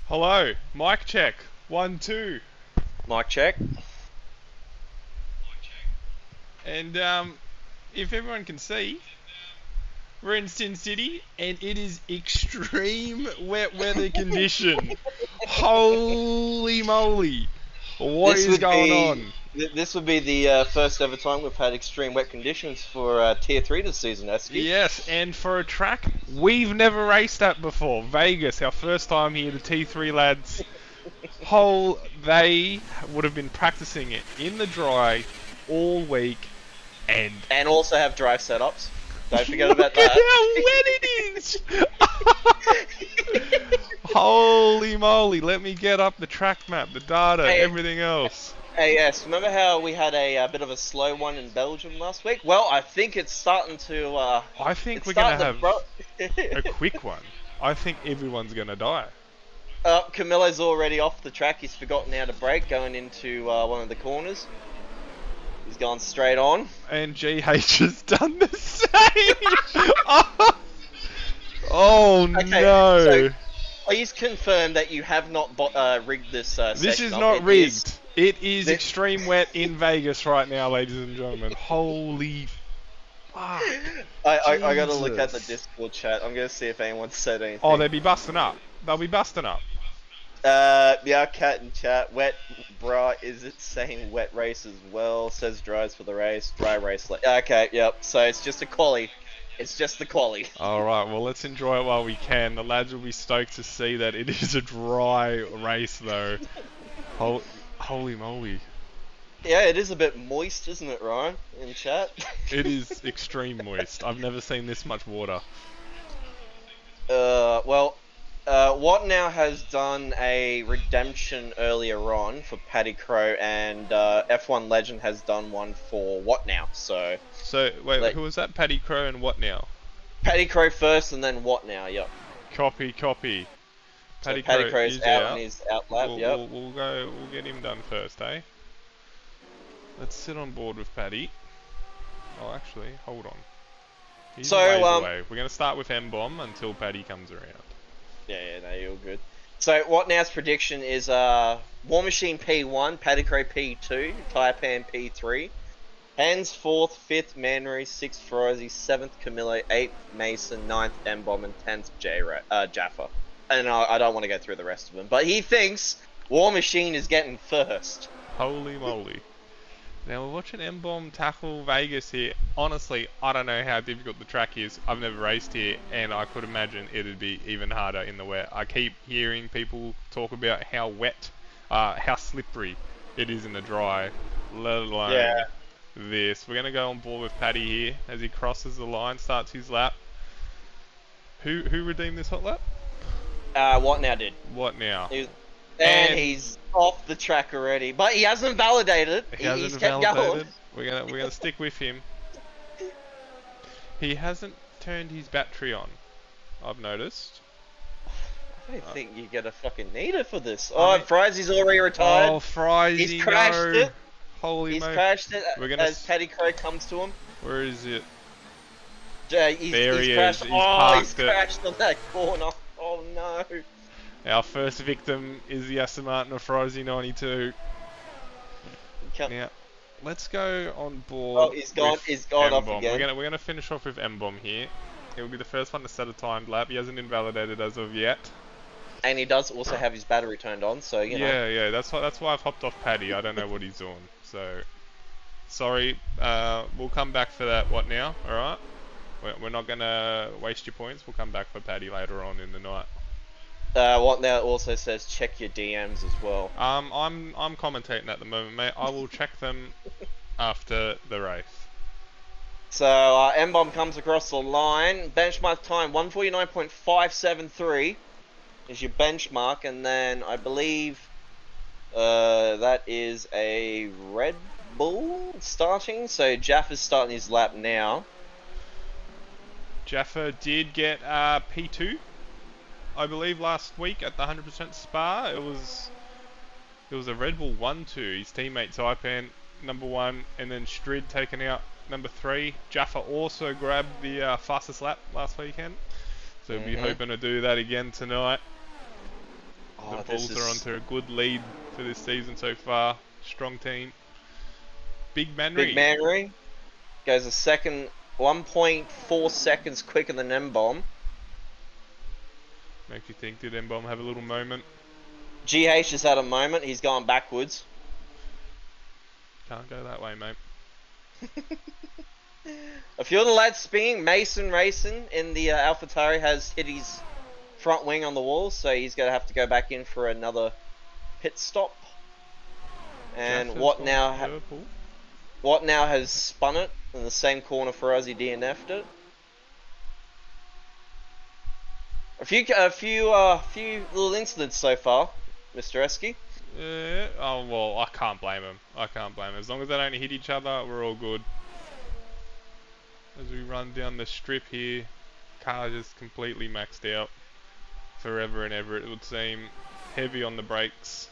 Hello, mic check. 1, 2. Mic check. And if everyone can see, we're in Sin City and it is extreme wet weather condition. Holy moly. What This is would going be on? this would be the first ever time we've had extreme wet conditions for Tier 3 this season, Esky. Yes, and for a track we've never raced at before. Vegas, our first time here, the T3 lads. They would have been practicing it in the dry all week and And also have drive setups. Don't forget look about at that. how wet it is! Holy moly, let me get up the track map, the data, Hey, everything else. hey, yes, remember how we had a bit of a slow one in Belgium last week? Well, I think it's starting to I think it's we're going to starting to have bro. a quick one. I think everyone's going to die. Camilo's already off the track. He's forgotten how to brake going into one of the corners. He's gone straight on. And GH has done the same! Oh Okay, so no! please confirm that you have not rigged this This session is up. not It is. rigged. It is This, extreme wet in Vegas right now, ladies and gentlemen. Holy fuck. I gotta look at the Jesus. Discord chat. I'm gonna see if anyone said Oh, anything. they'd be busting up. They'll be busting up. Yeah, cat in chat. Wet bra, is it saying wet race as well? Says dries for the race. Dry race. Okay, yep. So it's just a quali. It's just the quali. Alright, well, let's enjoy it while we can. The lads will be stoked to see that it is a dry race, though. Holy moly. Yeah, it is a bit moist, isn't it, Ryan? In chat. It is extreme moist. I've never seen this much water. Well, What Now has done a redemption earlier on for Paddy Crow, and F1 Legend has done one for What Now. So, So, wait, like, who was that? Paddy Crow and what now? Paddy Crow first, and then What Now? Yep. Copy, copy. So Paddy Paddy Crow Crow's is out on out. his out lap. Yep. We'll get him done first, eh? Let's sit on board with Paddy. Oh, actually, hold on. He's a ways So, away. We're going to start with M-Bomb until Paddy comes around. yeah, no, you're good. So What Now's prediction is War Machine P1, Paddy Crow P2, Taipan P3, Hands 4th, 5th Manry, 6th Frozzy, 7th Camillo, 8th Mason, 9th M-Bomb, and 10th Jaffa. And I don't want to go through the rest of them, but he thinks War Machine is getting first. Holy moly. Now we're watching M-Bomb tackle Vegas here. Honestly, I don't know how difficult the track is. I've never raced here, and I could imagine it'd be even harder in the wet. I keep hearing people talk about how wet, how slippery it is in the dry, let alone Yeah. this. We're going to go on board with Paddy here as he crosses the line, starts his lap. Who redeemed this hot lap? What Now did. What now? And he's off the track already, but he hasn't validated. He hasn't He's kept going. validated. We're gonna stick with him. He hasn't turned his battery on. I've noticed. I don't think you get a fucking needer for this. I Oh, mean- Fry's already retired. Oh, Fries! He's crashed it. Holy He's mo! crashed it We're gonna as Paddy Crow comes to him. Where is it? Yeah, he's There he crashed. is. He's He's parked it. crashed on that corner. Oh no. Our first victim is the Aston Martin of Frosty 92. Now, let's go on board. Oh, he's gone. with He's gone off M-Bomb. again. We're gonna finish off with M-Bomb here. He'll be the first one to set a timed lap. He hasn't invalidated as of yet. And he does also have his battery turned on, so you know. Yeah. That's why I've hopped off Paddy. I don't know what he's doing. So, sorry. We'll come back for that. What now? All right. We're not gonna waste your points. We'll come back for Paddy later on in the night. What Now also says check your DMs as well. I'm commentating at the moment, mate. I will check them after the race. So M-Bomb comes across the line. Benchmark time 149.573 is your benchmark, and then I believe that is a Red Bull starting. So Jaff is starting his lap now. Jaffa did get P2, I believe, last week at the 100% Spa. It was a Red Bull 1-2. His teammate Taipan number 1, and then Strid taken out number 3. Jaffa also grabbed the fastest lap last weekend, so we'll be hoping to do that again tonight. The Oh, this Bulls are is onto a good lead for this season so far. Strong team. Big Big Manry. Manry goes a second, 1.4 seconds quicker than M-Bomb. Makes you think, did M-Bomb have a little moment? GH has had a moment. He's gone backwards. Can't go that way, mate. A few of the lads spinning. Mason Racing in the AlphaTauri has hit his front wing on the wall, so he's going to have to go back in for another pit stop. And what now has spun it in the same corner for us. He DNF'd it. A few little incidents so far, Mr. Esky. Yeah. Oh well, I can't blame him. As long as they don't hit each other, we're all good. As we run down the strip here, car just completely maxed out. Forever and ever, it would seem. Heavy on the brakes.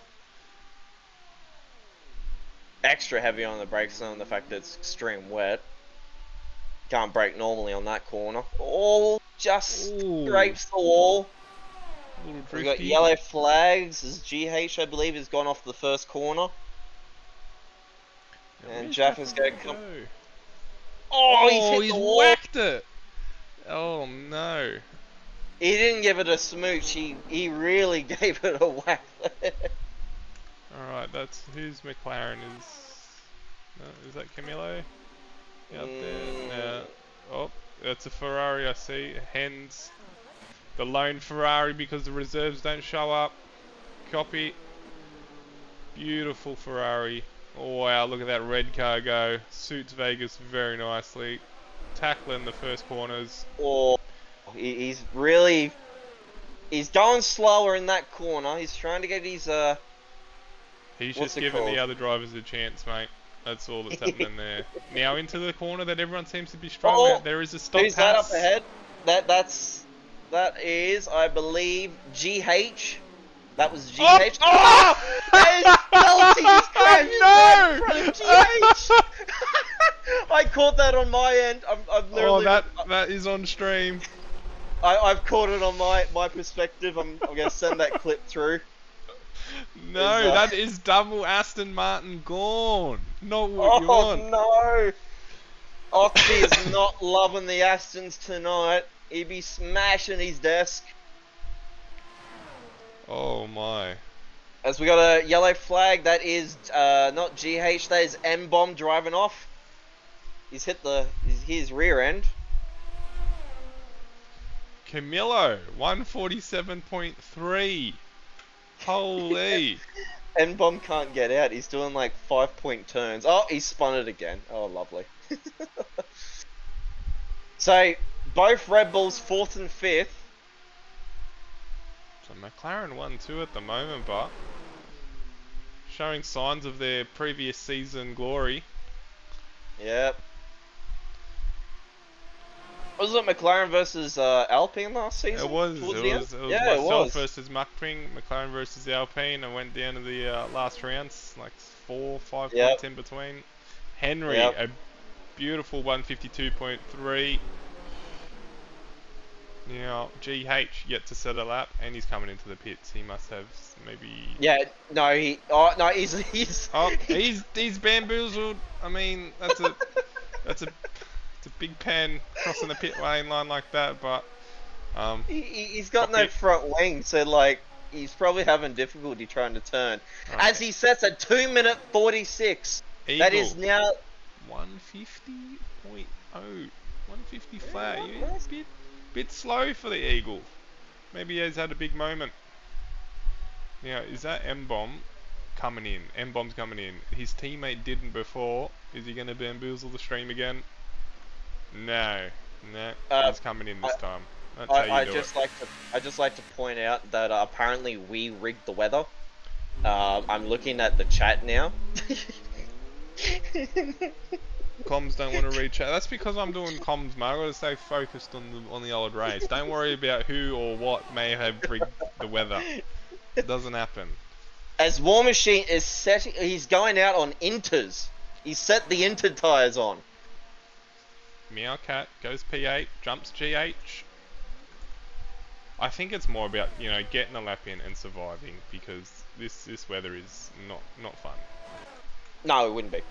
Extra heavy on the brakes, knowing the fact that it's extreme wet. Can't brake normally on that corner. Oh, just scrapes the wall. We got yellow flags as GH, I believe, has gone off the first corner. And Jaffa's going to come. Oh, he's whacked it. Oh no. He didn't give it a smooch. He really gave it a whack. All right, that's whose McLaren is. Is that Camillo? Out there. No. Oh, that's a Ferrari. I see. Hens. The lone Ferrari because the reserves don't show up. Copy. Beautiful Ferrari. Oh wow, look at that red car go. Suits Vegas very nicely. Tackling the first corners. Oh, he's going slower in that corner. He's trying to get his He's just giving the other drivers a chance, mate. That's all that's happening there. Now into the corner that everyone seems to be strong at. There is a stop pass. Who's that up ahead? That is, I believe, GH. That was GH. Oh! He's crashed in front of GH. I caught that on my end. I've literally. That is on stream. I've caught it on my perspective. I'm gonna send that clip through. No, that is double Aston Martin gone. Not what you want. Oh no! Oxy is not loving the Astons tonight. He'd be smashing his desk. Oh my. As we got a yellow flag, that is not GH, that is M-Bomb driving off. He's hit his rear end. Camillo, 147.3. Holy. M-Bomb can't get out. He's doing like 5-point turns. Oh, he spun it again. Oh, lovely. So, both Red Bulls 4th and 5th. So McLaren 1-2 at the moment, but showing signs of their previous season glory. Yep. Was it McLaren versus Alpine last season? It was myself versus Muckping, McLaren versus the Alpine. I went down to the last rounds, like 4-5 points in between. Henry, a beautiful 152.3. Now, GH yet to set a lap, and he's coming into the pits. He must have maybe. Yeah, no, he's bamboozled. I mean, it's a big pan crossing the pit lane line like that, but he's got no front wing, so like he's probably having difficulty trying to turn. Okay. As he sets a 2-minute 46. Eagle. That is now 150.0, 150 flat. Bit slow for the Eagle. Maybe he's had a big moment. Now, is that M-Bomb coming in? M-Bomb's coming in. His teammate didn't before. Is he going to bamboozle the stream again? No. He's coming in this time. I just like to point out that apparently we rigged the weather. I'm looking at the chat now. Comms don't want to read chat. That's because I'm doing comms, mate. I gotta stay focused on the old race. Don't worry about who or what may have rigged the weather. It doesn't happen. As War Machine is setting, he's going out on inters. He's set the inter tires on. Meowcat goes P8, jumps GH. I think it's more about getting a lap in and surviving because this weather is not fun. No, it wouldn't be.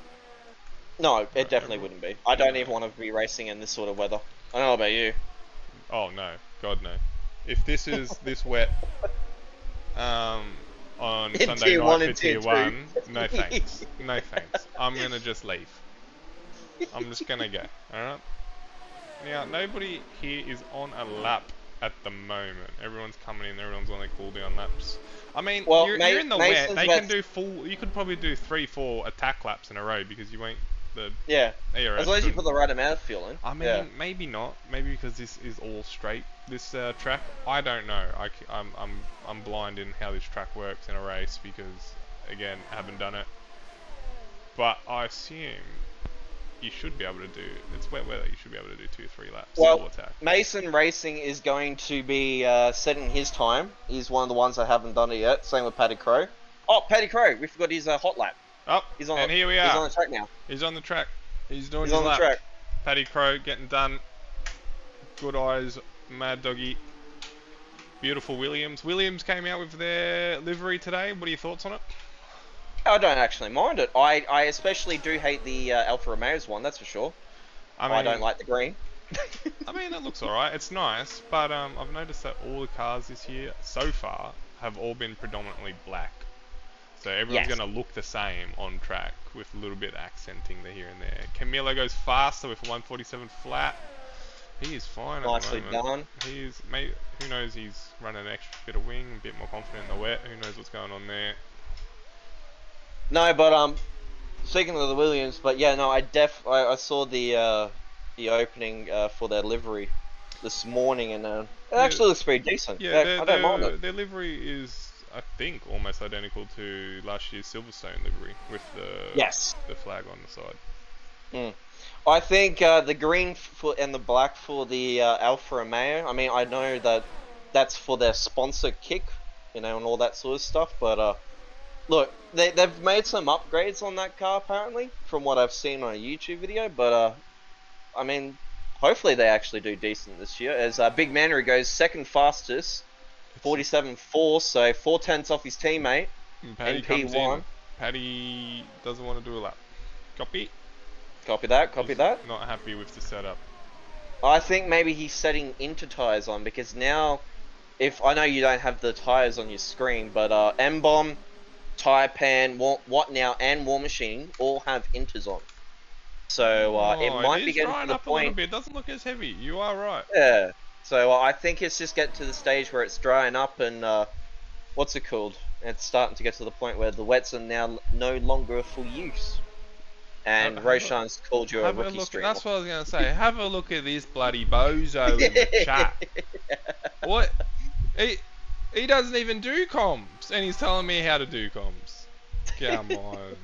No, it Right, definitely wouldn't be. I don't even want to be racing in this sort of weather. I don't know about you. Oh no, God no. If this is this wet um, on In Sunday tier night one for and tier tier two. one, no thanks, no thanks. I'm gonna just leave. I'm just gonna go. All right. Now nobody here is on a lap at the moment. Everyone's coming in. Everyone's on their cooldown laps. I mean, Well, you're in the wet. Mason's They can wet. do full. You could probably do 3, 4 attack laps in a row because you won't. The Yeah, as ARS long as you shouldn't. put the right amount of fuel in. I Yeah. mean, maybe not. Maybe because this is all straight. This track, I don't know. I'm blind in how this track works in a race because, again, I haven't done it. But I assume you should be able to do. It's wet weather. You should be able to do 2, 3 laps Well, full attack. Mason Racing is going to be setting his time. He's one of the ones that haven't done it yet. Same with Paddy Crow. Oh, Paddy Crow, we forgot his hot lap. Oh, He's on. and here we He's are. on the track now. He's on the track. He's doing He's his on the lap. track. Paddy Crow getting done. Good eyes, Mad Doggy. Beautiful Williams. Williams came out with their livery today. What are your thoughts on it? I don't actually mind it. I especially do hate the Alfa Romeo's one. That's for sure. I don't like the green. I mean, it looks alright. It's nice, but I've noticed that all the cars this year, so far, have all been predominantly black. So everyone's Yes. going to look the same on track with a little bit accenting the here and there. Camilo goes faster with a 147 flat. He is fine Nicely at the moment. done. He's, mate, who knows, he's running an extra bit of wing, a bit more confident in the wet. Who knows what's going on there. No, but speaking of the Williams, but yeah, no, I saw the opening for their livery this morning, and it actually looks pretty decent. Yeah, I don't mind it. their livery is, I think, almost identical to last year's Silverstone livery with the flag on the side. Mm. I think the green and the black for the Alfa Romeo. I mean, I know that that's for their sponsor kick, and all that sort of stuff. But look, they've made some upgrades on that car apparently, from what I've seen on a YouTube video. But I mean, hopefully they actually do decent this year. As Big Mannery goes second fastest, 47.4, so 4 tenths off his teammate. Paddy in comes P1. in. Paddy doesn't want to do a lap. Copy? Copy that. Copy He's that. not happy with the setup. I think maybe he's setting into tires on because now, if I know you don't have the tires on your screen, but M-Bomb, Tire Pan, What Now, and War Machine all have inters on. So it might be getting to the up a little point. bit. It doesn't look as heavy. You are right. Yeah. So I think it's just getting to the stage where it's drying up and what's it called? It's starting to get to the point where the wets are now no longer full use. And Roshan's called you a Have a rookie look. streamer. That's what I was gonna say. Have a look at this bloody bozo in the chat. What? He doesn't even do comms, and he's telling me how to do comms. Come on.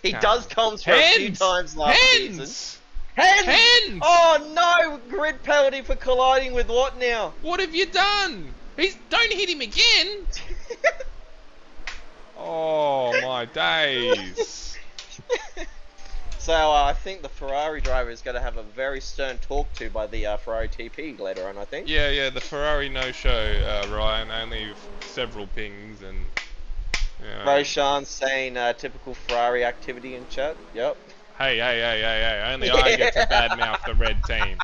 He does comms for a few times last season. Hens! Oh no! Grid penalty for colliding with what now? What have you done? Don't hit him again! Oh my days. So I think the Ferrari driver is going to have a very stern talk to by the Ferrari TP later on, I think. Yeah, the Ferrari no-show, Ryan. Only several pings and... Roshan saying typical Ferrari activity in chat. Yep. Hey. Only I get to badmouth the red team.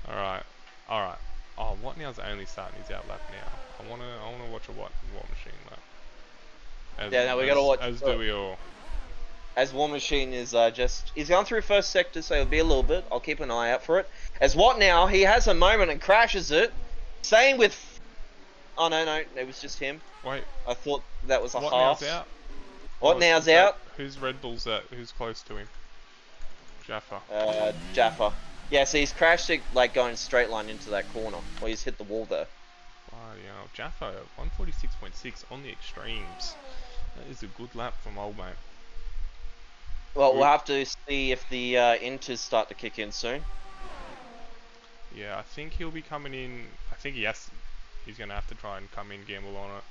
Alright. Oh, What Now's only starting his out lap now. I wanna watch a What Machine lap. We gotta watch. As do we all. As War Machine is he's gone through first sector, so it'll be a little bit. I'll keep an eye out for it. As What Now, he has a moment and crashes it. Same with. Oh no, it was just him. Wait. I thought that was a What half. Now's out? What Now's out? Who's Red Bull's that? Who's close to him? Jaffa. Jaffa. Yeah, so he's crashed it like going straight line into that corner, or he's hit the wall there. Wow, Jaffa 146.6 on the extremes. That is a good lap from old mate. Well, we'll have to see if the inters start to kick in soon. Yeah, I think he'll be coming in. I think he's going to have to try and come in, gamble on it.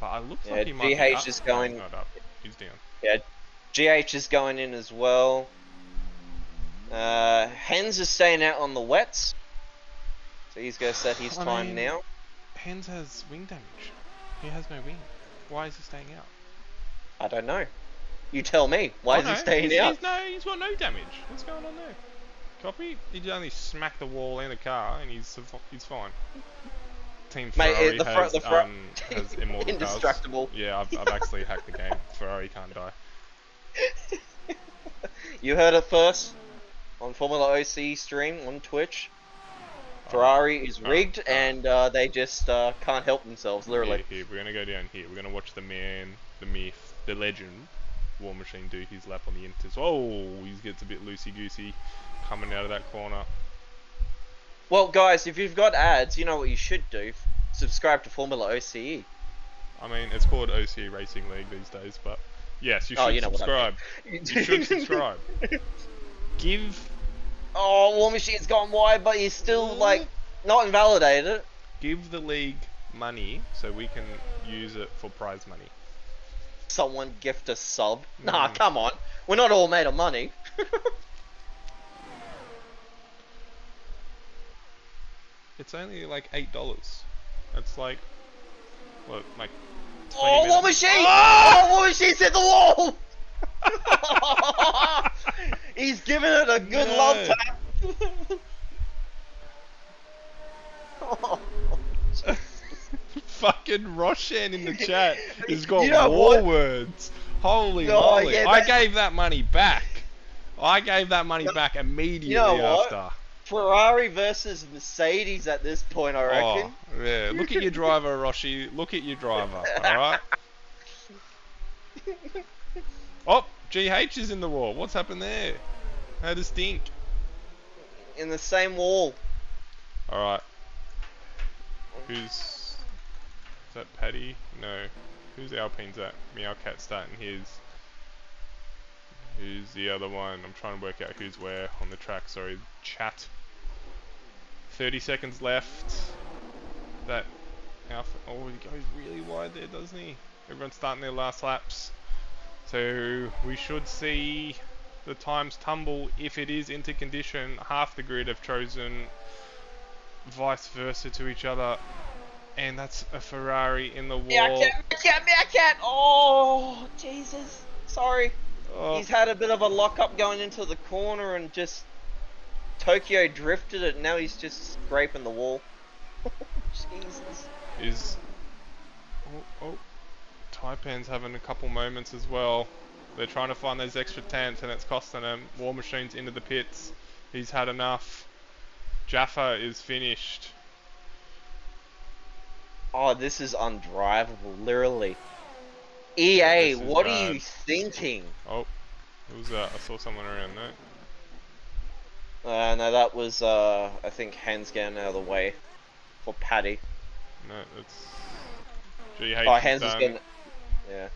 But it looks like he might be up. is going. No, he's not up. He's down. Yeah, GH is going in as well. Hens is staying out on the wets. So he's going to set his I time mean, now. Hens has wing damage. He has no wing. Why is he staying out? I don't know. You tell me. Why Oh is he no, staying out? he's got no damage. What's going on there? Copy? He only smacked the wall and a car, and he's fine. Team Mate, Ferrari the front has immortal cars. indestructible. Yeah, I've actually hacked the game. Ferrari can't die. You heard it first on Formula OCE stream on Twitch. Ferrari is rigged, and they just can't help themselves, literally. Here, we're gonna go down here. We're gonna watch the man, the myth, the legend, War Machine do his lap on the Inters. Oh, he gets a bit loosey-goosey coming out of that corner. Well, guys, if you've got ads, you know what you should do. Subscribe to Formula OCE. I mean, it's called OCE Racing League these days, but yes, you should subscribe. You should subscribe. Give. Oh, War Machine's gone wide, but he's still, like, not invalidated. Give the league money so we can use it for prize money. Someone gift a sub. Nah, come on. We're not all made of money. It's only like $8. That's like, what, like 20 Oh, minutes. War Machine! Oh, War Machine's hit the wall! He's giving it a good love tap. Fucking Roshan in the chat has got You know war what? words. Holy Oh, moly. yeah, I gave that money back. I gave that money back immediately what? after. Ferrari versus Mercedes at this point, I reckon. Oh, yeah. Look at your driver, Roshi. Look at your driver, alright? Oh, GH is in the wall. What's happened there? How does stink? In the same wall. Alright. Is that Paddy? No. Who's Alpine's at? Meowcat starting his. Who's the other one? I'm trying to work out who's where on the track. Sorry, chat. 30 seconds left. That Alpha. Oh, he goes really wide there, doesn't he? Everyone's starting their last laps. So we should see the times tumble if it is into condition. Half the grid have chosen vice versa to each other. And that's a Ferrari in the wall. Meowcat! Oh, Jesus. Sorry. Oh. He's had a bit of a lock-up going into the corner and just Tokyo drifted it, and now he's just scraping the wall. Jesus. Taipan's having a couple moments as well. They're trying to find those extra tenths and it's costing them. War Machine's into the pits. He's had enough. Jaffa is finished. Oh, this is undrivable, literally. EA, what are you thinking? Oh, it was I saw someone around there. No, that was I think Hans getting out of the way for Paddy. No, it's GH. Oh, Hans is getting. Yeah.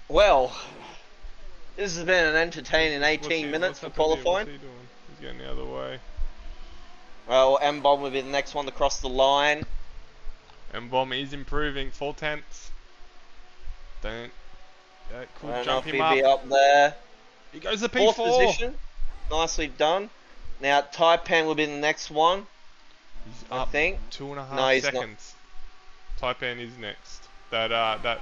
Well, this has been an entertaining 18 minutes for qualifying. What's he doing? He's getting out of the way. Well, M-Bomb will be the next one to cross the line. M-Bomb is improving, 4 tenths. That could I don't jump know if him he'll be up there. He goes to P4. Fourth position. Nicely done. Now, Taipan will be the next one. He's I up think. 2.5 seconds. Taipan is next. McLaren's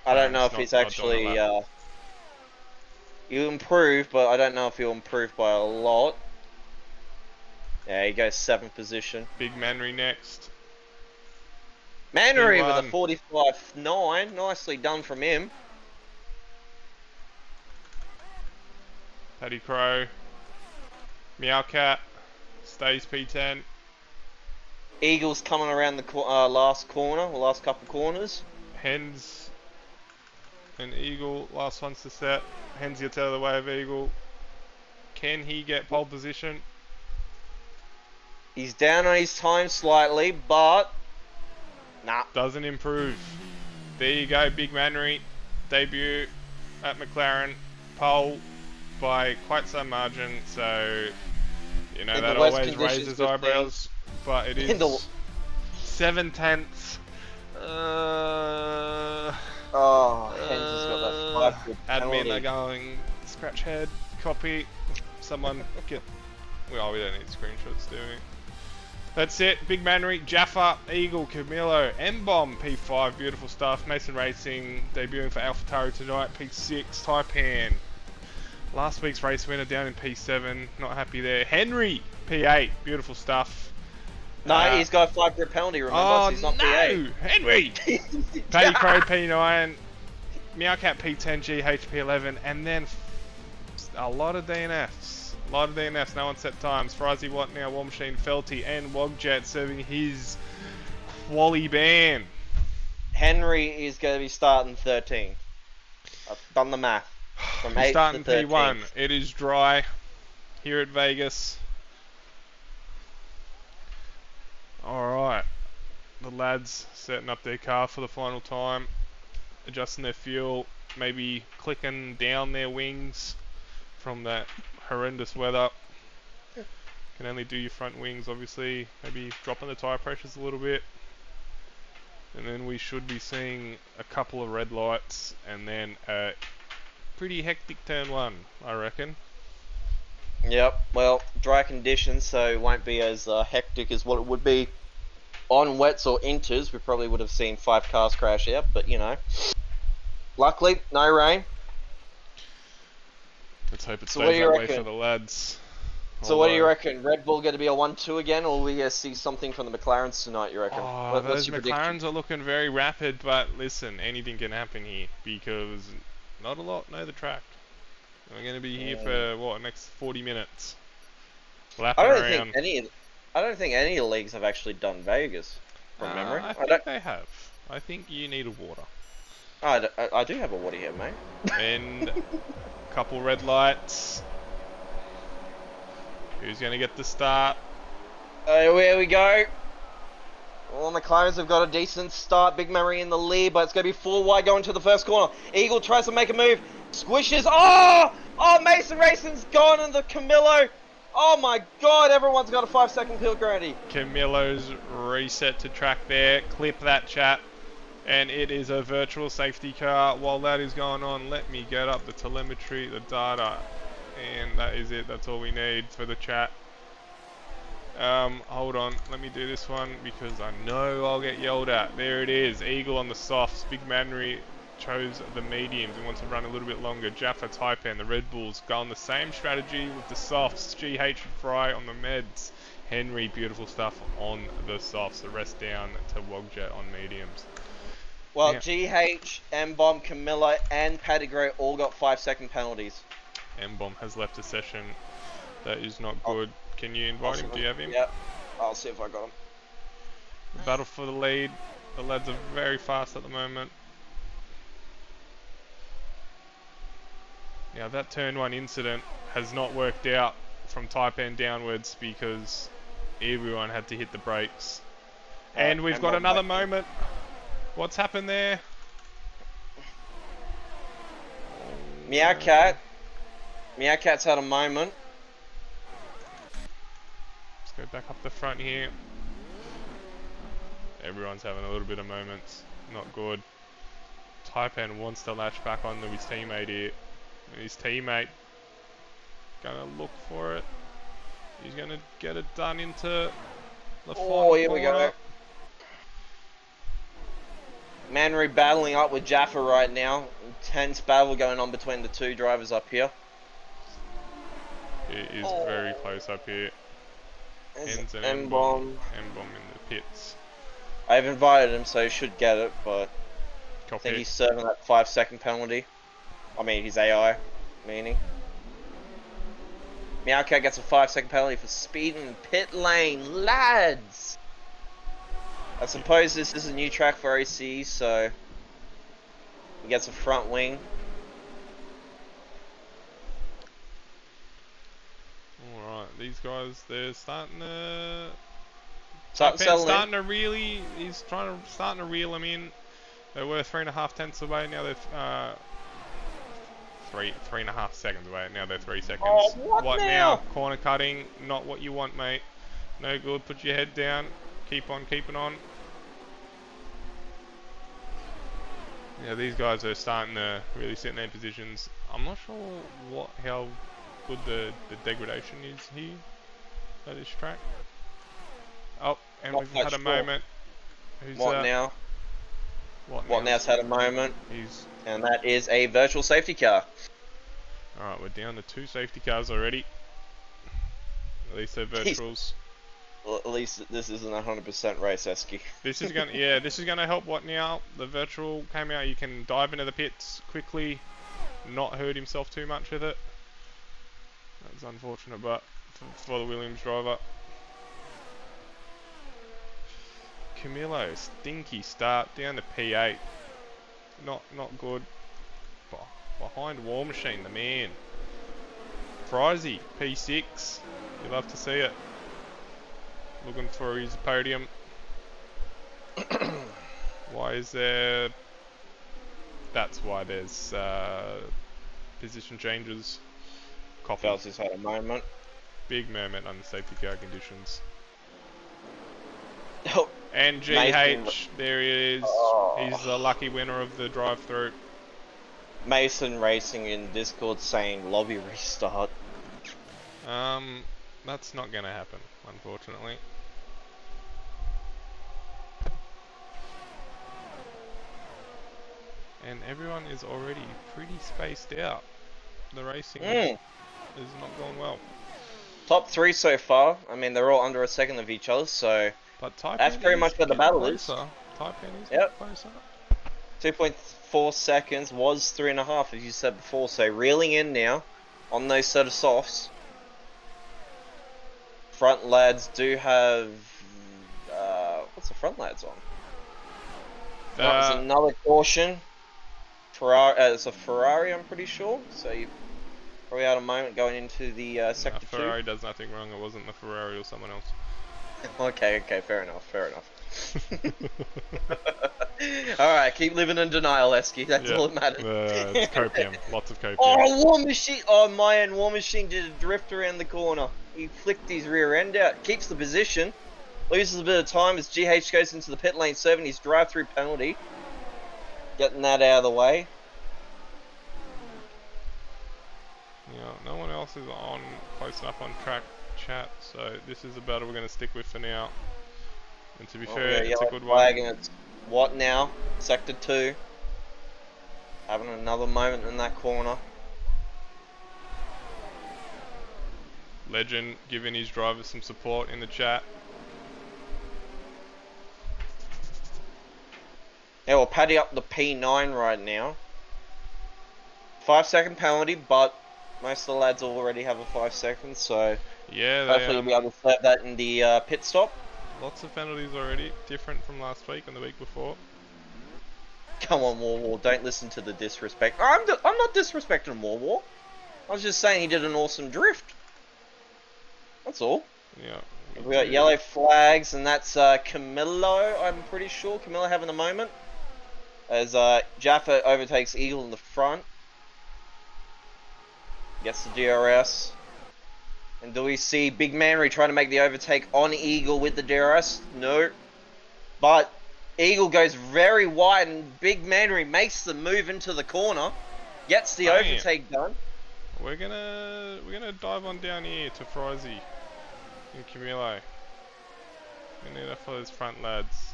I don't know if he's actually. He'll improve, but I don't know if he'll improve by a lot. Yeah, he goes 7th position. Big Manry next. Manry with a 45.9. Nicely done from him. Paddy Crow. Meowcat. Stays P10. Eagles coming around the last corner, or last couple corners. Hens and Eagle, last ones to set. Hens gets out of the way of Eagle. Can he get pole position? He's down on his time slightly, but nah. Doesn't improve. There you go, Big Manry. Debut at McLaren. Pole by quite some margin, so you know that always raises eyebrows. But it is 7 tenths. Oh, Hens has got that 5 good penalty. Admin are going scratch head. copy. Someone get... Well, we don't need screenshots, do we? That's it. Big Mannery, Jaffa, Eagle, Camilo, M-Bomb, P5, beautiful stuff. Mason Racing, debuting for AlphaTauri tonight, P6, Taipan. Last week's race winner down in P7, not happy there. Henry, P8, beautiful stuff. No, he's got a 5 grid penalty, remember? Oh, So he's not no! P8. Henry! Paddy Crow, P9, Meowcat, P10, GH, P11, and then a lot of DNFs. A lot of DNFs, no one set times. Frizy Watt now, War Machine, Felty, and Wogjet serving his quali ban. Henry is going to be starting 13. I've done the math. From 8 Starting to 13. P1. It is dry here at Vegas. Alright. The lads setting up their car for the final time. Adjusting their fuel. Maybe clicking down their wings from that horrendous weather. Can only do your front wings, obviously. Maybe dropping the tyre pressures a little bit. And then we should be seeing a couple of red lights and then a pretty hectic turn 1, I reckon. Yep, well, dry conditions, so it won't be as hectic as what it would be on wets or inters. We probably would have seen 5 cars crash out, but you know. Luckily, no rain. Let's hope it So stays that way reckon? for the lads. So what do you reckon? Red Bull going to be a 1-2 again, or will we see something from the McLarens tonight, you reckon? Oh, those What's your prediction? McLarens are looking very rapid, but listen, anything can happen here because not a lot know the track. We're going to be here for, what, next 40 minutes. Lapping I don't around. think any of the leagues have actually done Vegas, from memory. I think they have. I think you need a water. I do have a water here, mate. And a couple red lights. Who's going to get the start? Here we go. Well, McLarens have got a decent start. Big Murray in the lead, but it's going to be 4 wide going to the first corner. Eagle tries to make a move. Squishes. Oh! Oh, Mason Racing's gone in the Camilo. Oh my god, everyone's got a 5-second pill ready. Camilo's reset to track there. Clip that, chat. And it is a virtual safety car. While that is going on, let me get up the telemetry, the data. And that is it. That's all we need for the chat. Hold on. Let me do this one because I know I'll get yelled at. There it is. Eagle on the softs. Big Manry chose the mediums and wants to run a little bit longer. Jaffa, Taipan, the Red Bulls go on the same strategy with the softs. GH and Fry on the meds. Henry, beautiful stuff on the softs. The rest down to Wogjet on mediums. Well, Yeah. GH, M-Bomb, Camilla, and Pettigrew all got 5-second penalties. M-Bomb has left the session. That is not good. Can you invite him? Do you have him? Yep. I'll see if I got him. The battle for the lead. The lads are very fast at the moment. Now that turn 1 incident has not worked out from Taipan downwards because everyone had to hit the brakes. And we've got another moment. What's happened there? Meowcat. Meowcat's had a moment. Let's go back up the front here. Everyone's having a little bit of moments. Not good. Taipan wants to latch back onto his teammate here. And his teammate gonna look for it. He's gonna get it done into the final Here we go. corner. Manry battling up with Jaffa right now. Intense battle going on between the 2 drivers up here. It is very close up here. Ends an M-Bomb. M-Bomb in the pits. I've invited him, so he should get it, but I Copy. think he's serving that 5-second penalty. I mean, his AI, meaning. Meowcat gets a 5-second penalty for speeding in the pit lane. Lads! I suppose this is a new track for OC, so he gets a front wing. Alright, these guys, they're starting to... Starting to really... He's starting to reel them in. They were 3.5 tenths away, now they're... 3.5 seconds away, now they're 3 seconds. Oh, what now? now? Corner cutting, not what you want, mate. No good, put your head down. Keep on keeping on. Yeah, these guys are starting to really sit in their positions. I'm not sure how good the degradation is here at this track. Oh, and Not we've quite had a sure. moment. Who's What that? now? What What now's had a moment, He's and that is a virtual safety car. alright. We're down to 2 safety cars already. At least they're virtuals. Well, at least this isn't 100% race esky. This is gonna this is gonna help. What now? The virtual came out. You can dive into the pits quickly, not hurt himself too much with it. That's unfortunate, but for the Williams driver. Camilo, stinky start down to P8. Not good. Behind War Machine, the man. Frizy, P6. You love to see it. Looking for his podium. Why is there? That's why there's position changes. Fels has had a moment. Big moment under safety car conditions. Oh, And GH, there he is. Oh. He's the lucky winner of the drive-through. Mason Racing in Discord saying lobby restart. That's not gonna happen, unfortunately. And everyone is already pretty spaced out. The racing is not going well. Top 3 so far. I mean, they're all under a second of each other, so But Taipan that's pretty much what the battle is. Taipan is Yep. closer. 2.4 seconds was 3.5, as you said before. So reeling in now on those set of softs. Front lads do have. What's the front lads on? That was another caution. Ferrari. It's a Ferrari, I'm pretty sure. So you probably had a moment going into the sector 2. Ferrari does nothing wrong. It wasn't the Ferrari or someone else. Okay, fair enough. Alright, keep living in denial, Esky. That's all that matters. It's copium. Lots of copium. Oh, War Machine! Oh, my end, War Machine did a drift around the corner. He flicked his rear end out. Keeps the position. Loses a bit of time as GH goes into the pit lane, serving his drive-through penalty. Getting that out of the way. Yeah, no one else is on close enough on track chat, so this is the battle we're going to stick with for now. And to be fair, it's a good one. And it's what now? Sector 2. Having another moment in that corner. Legend giving his driver some support in the chat. Yeah, we'll paddy up the P9 right now. 5-second penalty, but most of the lads already have a 5 seconds, so yeah, hopefully you'll be able to serve that in the pit stop. Lots of penalties already, different from last week and the week before. Come on, War, don't listen to the disrespect. I'm not disrespecting War. I was just saying he did an awesome drift. That's all. Yeah. We got yellow flags, and that's Camillo, I'm pretty sure. Camillo having a moment. As Jaffa overtakes Eagle in the front. Gets the DRS. And do we see Big Manry trying to make the overtake on Eagle with the DRS? No. But Eagle goes very wide, and Big Manry makes the move into the corner. Gets the overtake done. We're gonna dive on down here to Frizy and Camilo. We need that for those front lads.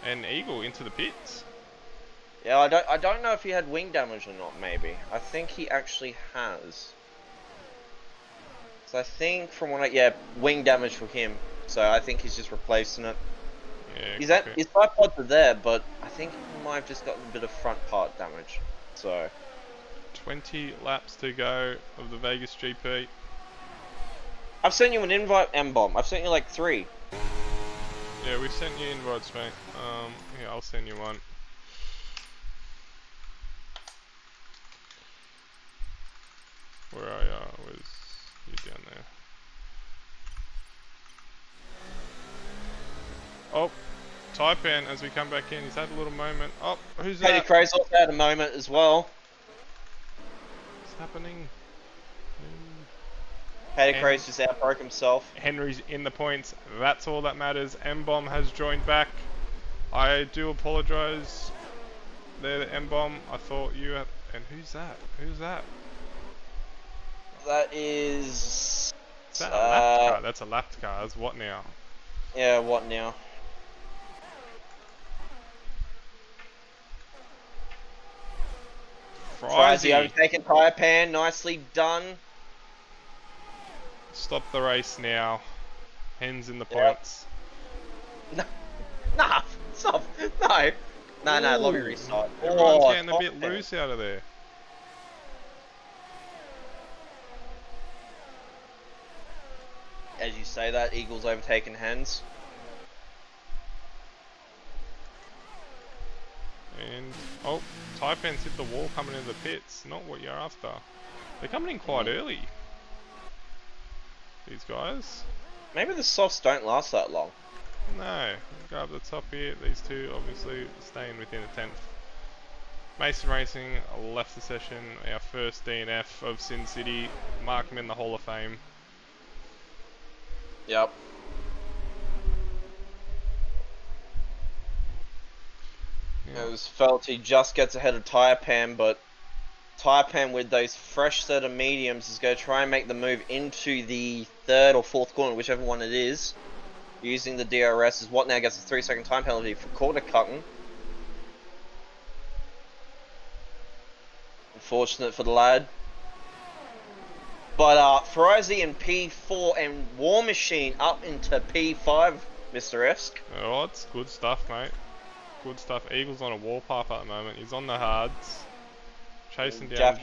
And Eagle into the pits. Yeah, I don't know if he had wing damage or not, maybe. I think he actually has. So I think from what wing damage for him. So I think he's just replacing it. Yeah, his side pods are there, but I think he might have just gotten a bit of front part damage. So 20 laps to go of the Vegas GP. I've sent you an invite, M-Bomb. I've sent you like 3. Yeah, we've sent you invites, mate. Yeah, I'll send you one. Where are you? Where's you down there? Oh, Taipan as we come back in. He's had a little moment. Oh, who's that? Katie Crow's also had a moment as well. What's happening? Katie Crow's just outbroke himself. Henry's in the points. That's all that matters. M-Bomb has joined back. I do apologise. There, the M-Bomb. I thought you had... And who's that? Who's that? That is. Is that a lapped car? That's a lapped car. That's what now? Yeah, what now? Frizy Frizy. overtaken tyre pan, nicely done. Stop the race now. Hens in the Yep. points. No, nah, stop. No. No, lobby Ooh, restart. Everyone's Oh, getting a tyre bit pan. loose out of there. As you say that, Eagles overtaken hands. And, oh, Taipan's hit the wall coming into the pits. Not what you're after. They're coming in quite early. These guys. Maybe the softs don't last that long. No. Go up the top here. These two obviously staying within a 10th. Mason Racing left the session. Our first DNF of Sin City. Mark him in the Hall of Fame. Yep. Yeah. It was felt he just gets ahead of Tyre Pan, but Tyre Pan with those fresh set of mediums is going to try and make the move into the third or fourth corner, whichever one it is. Using the DRS is what now gets a 3-second time penalty for corner cutting. Unfortunate for the lad. But Frizy in P4 and War Machine up into P5, Mr. Esk. Oh, it's good stuff, mate. Good stuff. Eagle's on a warpath at the moment. He's on the hards. Chasing down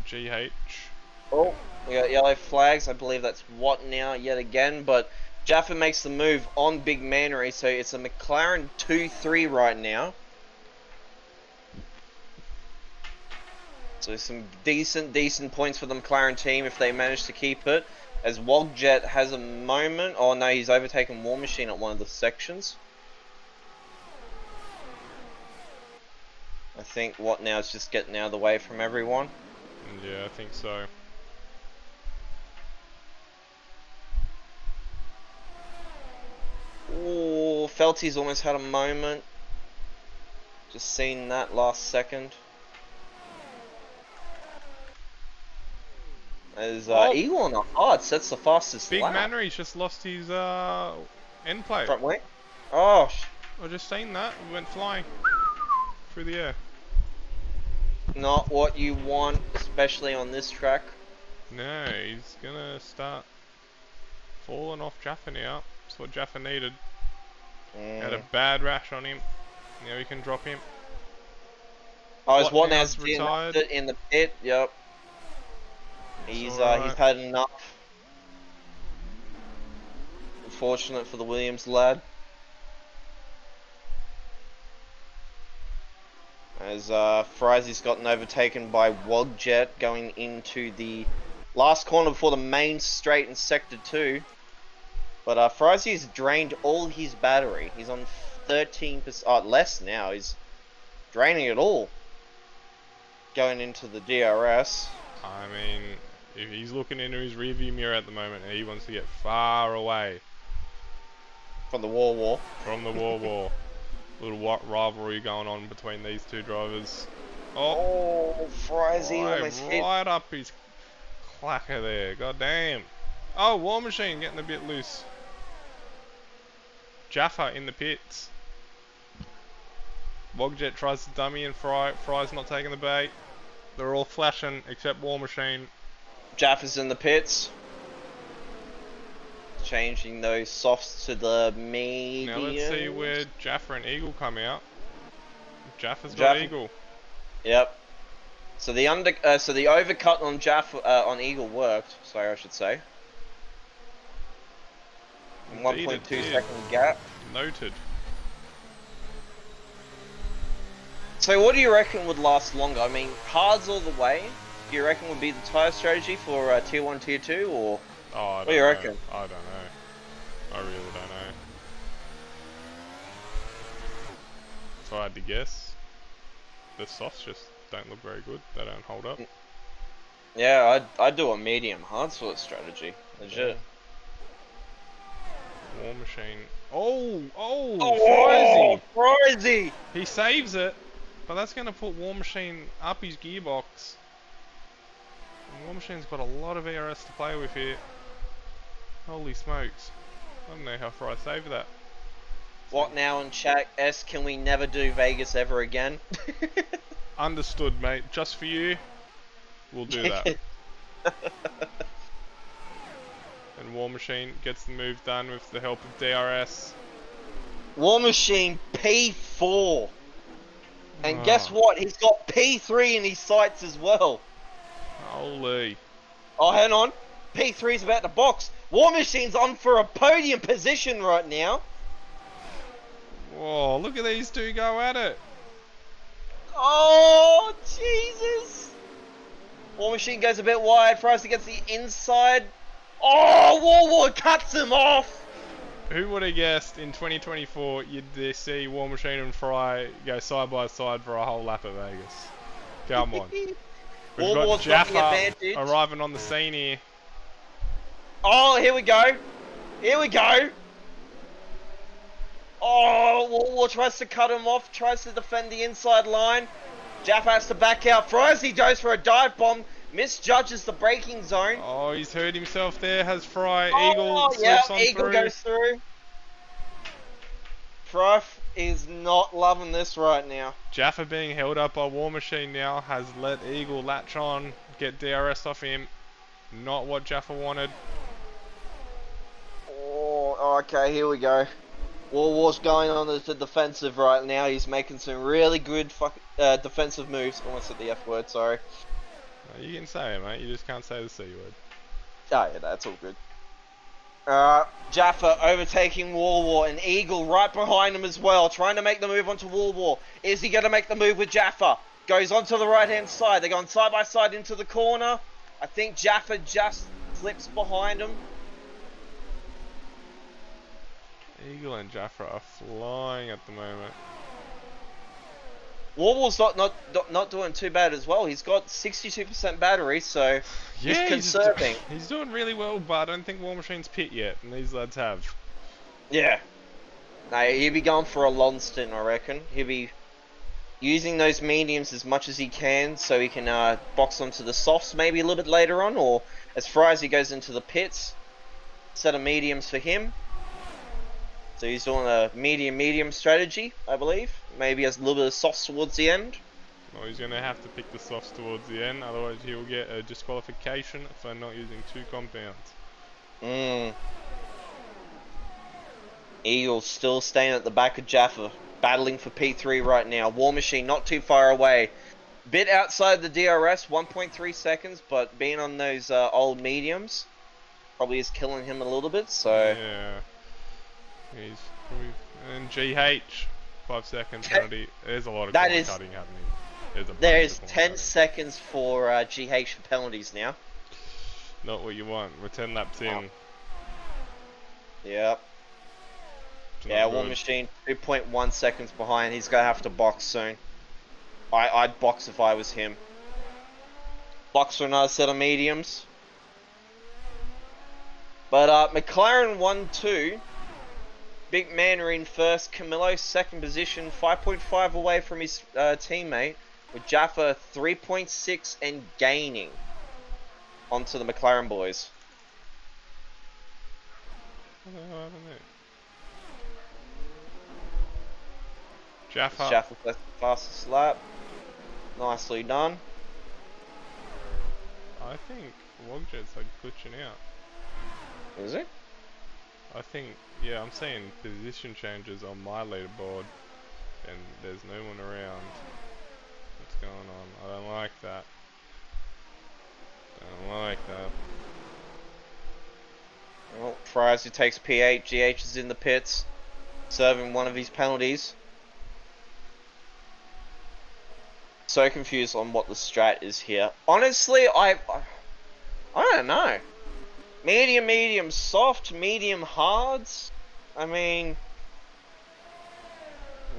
GH. Oh, we got yellow flags. I believe that's what now yet again. But Jaffa makes the move on Big Mannery, so it's a McLaren 2-3 right now. So some decent points for the McLaren team if they manage to keep it. As Wogjet has a moment. Oh no, he's overtaken War Machine at one of the sections. I think what now is just getting out of the way from everyone. Yeah, I think so. Ooh, Felty's almost had a moment. Just seen that last second. As Eagle on the hard sets the fastest Big lap. Mannery's just lost his end plate. Front wing. Oh, I just seen that. We went flying through the air. not what you want, especially on this track. No, he's gonna start falling off Jaffa now. That's what Jaffa needed. Had a bad rash on him. Now we can drop him. Oh, his what now's now's retired. in the pit. Yep. He's had enough. Unfortunate for the Williams lad. As Frizy's gotten overtaken by Wogjet going into the last corner before the main straight in Sector 2. But Frizy's drained all his battery. He's on 13%, less now. He's draining it all. Going into the DRS. I mean, if he's looking into his rearview mirror at the moment and he wants to get far away From the war. from the war. Little rivalry going on between these two drivers. Oh, Frizy almost hit. Right up his clacker there. God damn. Oh, War Machine getting a bit loose. Jaffa in the pits. Wogjet tries to dummy and Fry's not taking the bait. They're all flashing except War Machine. Jaffa's in the pits. Changing those softs to the medium. Now let's see where Jaffa and Eagle come out. Jaffa's got Eagle. Yep. So the overcut on Jaffa on Eagle worked. Sorry, I should say. 1.2-second gap. Noted. So what do you reckon would last longer? I mean, hards all the way. Do you reckon would be the tyre strategy for Tier 1, Tier 2, or what do you reckon? I don't know. I really don't know. If I had to guess, the softs just don't look very good. They don't hold up. Yeah, I'd do a medium hard sort of strategy. Legit. War Machine. Oh, Frizy! he saves it, but that's going to put War Machine up his gearbox. War Machine's got a lot of ERS to play with here. Holy smokes. I don't know how far I saved that. What now in chat? S, can we never do Vegas ever again? Understood, mate. Just for you, we'll do that. And War Machine gets the move done with the help of DRS. War Machine P4. And Oh, guess what? He's got P3 in his sights as well. holy. Oh, hang on. P3's about to box. War Machine's on for a podium position right now. Whoa, look at these two go at it. Oh, Jesus. War Machine goes a bit wide. Fries against the inside. Oh, War cuts him off. Who would have guessed in 2024 you'd see War Machine and Fry go side by side for a whole lap of Vegas? Come on. We've got War's got the Jaffa advantage. arriving on the scene here. Oh, here we go. Here we go. Oh, War tries to cut him off, tries to defend the inside line. Jaffa has to back out. Fries, he goes for a dive bomb, misjudges the braking zone. Oh, he's hurt himself there. Has Fry. Oh, Eagle yeah, slips on Eagle through. goes through. Fry is not loving this right now. Jaffa being held up by War Machine now has let Eagle latch on, get DRS off him. Not what Jaffa wanted. Oh, okay, here we go. War's going on the defensive right now. He's making some really good defensive moves. Almost said the F word, sorry. No, you can say it, mate. You just can't say the C word. Oh, yeah, that's all good. Jaffa overtaking War and Eagle right behind him as well, trying to make the move onto War. Is he going to make the move with Jaffa? Goes onto the right-hand side. They're going side by side into the corner. I think Jaffa just slips behind him. Eagle and Jaffa are flying at the moment. Warwall's not doing too bad as well. He's got 62% battery, so he's conserving. He's doing really well, but I don't think War Machine's pit yet, and these lads have. Yeah. No, he'll be going for a long stint, I reckon. He'll be using those mediums as much as he can, so he can box onto the softs maybe a little bit later on, or as far as he goes into the pits, set of mediums for him. So he's doing a medium strategy, I believe. Maybe has a little bit of softs towards the end. Well, he's going to have to pick the softs towards the end, otherwise he'll get a disqualification for not using 2 compounds. Eagle's still staying at the back of Jaffa, battling for P3 right now. War Machine not too far away. Bit outside the DRS, 1.3 seconds, but being on those old mediums probably is killing him a little bit, so... Yeah. He's probably... And GH, 5 second penalty. There's a lot of cutting happening. There is 10 seconds for GH for penalties now. Not what you want. We're 10 laps in. Yep. Yeah, War Machine 2.1 seconds behind. He's gonna have to box soon. I'd box if I was him. Box for another set of mediums. But McLaren 1-2. Big Manor in first. Camillo second position. 5.5 away from his teammate. With Jaffa 3.6 and gaining onto the McLaren boys. I don't know. Jaffa. Jaffa fastest lap. Nicely done. I think Wogjet's like glitching out. Is it? I think, yeah, I'm seeing position changes on my leaderboard and there's no one around. What's going on? I don't like that. Don't like that. Well, Fries who takes P8, GH is in the pits, serving one of his penalties. So confused on what the strat is here. Honestly, I don't know. Medium, soft, medium, hards. I mean,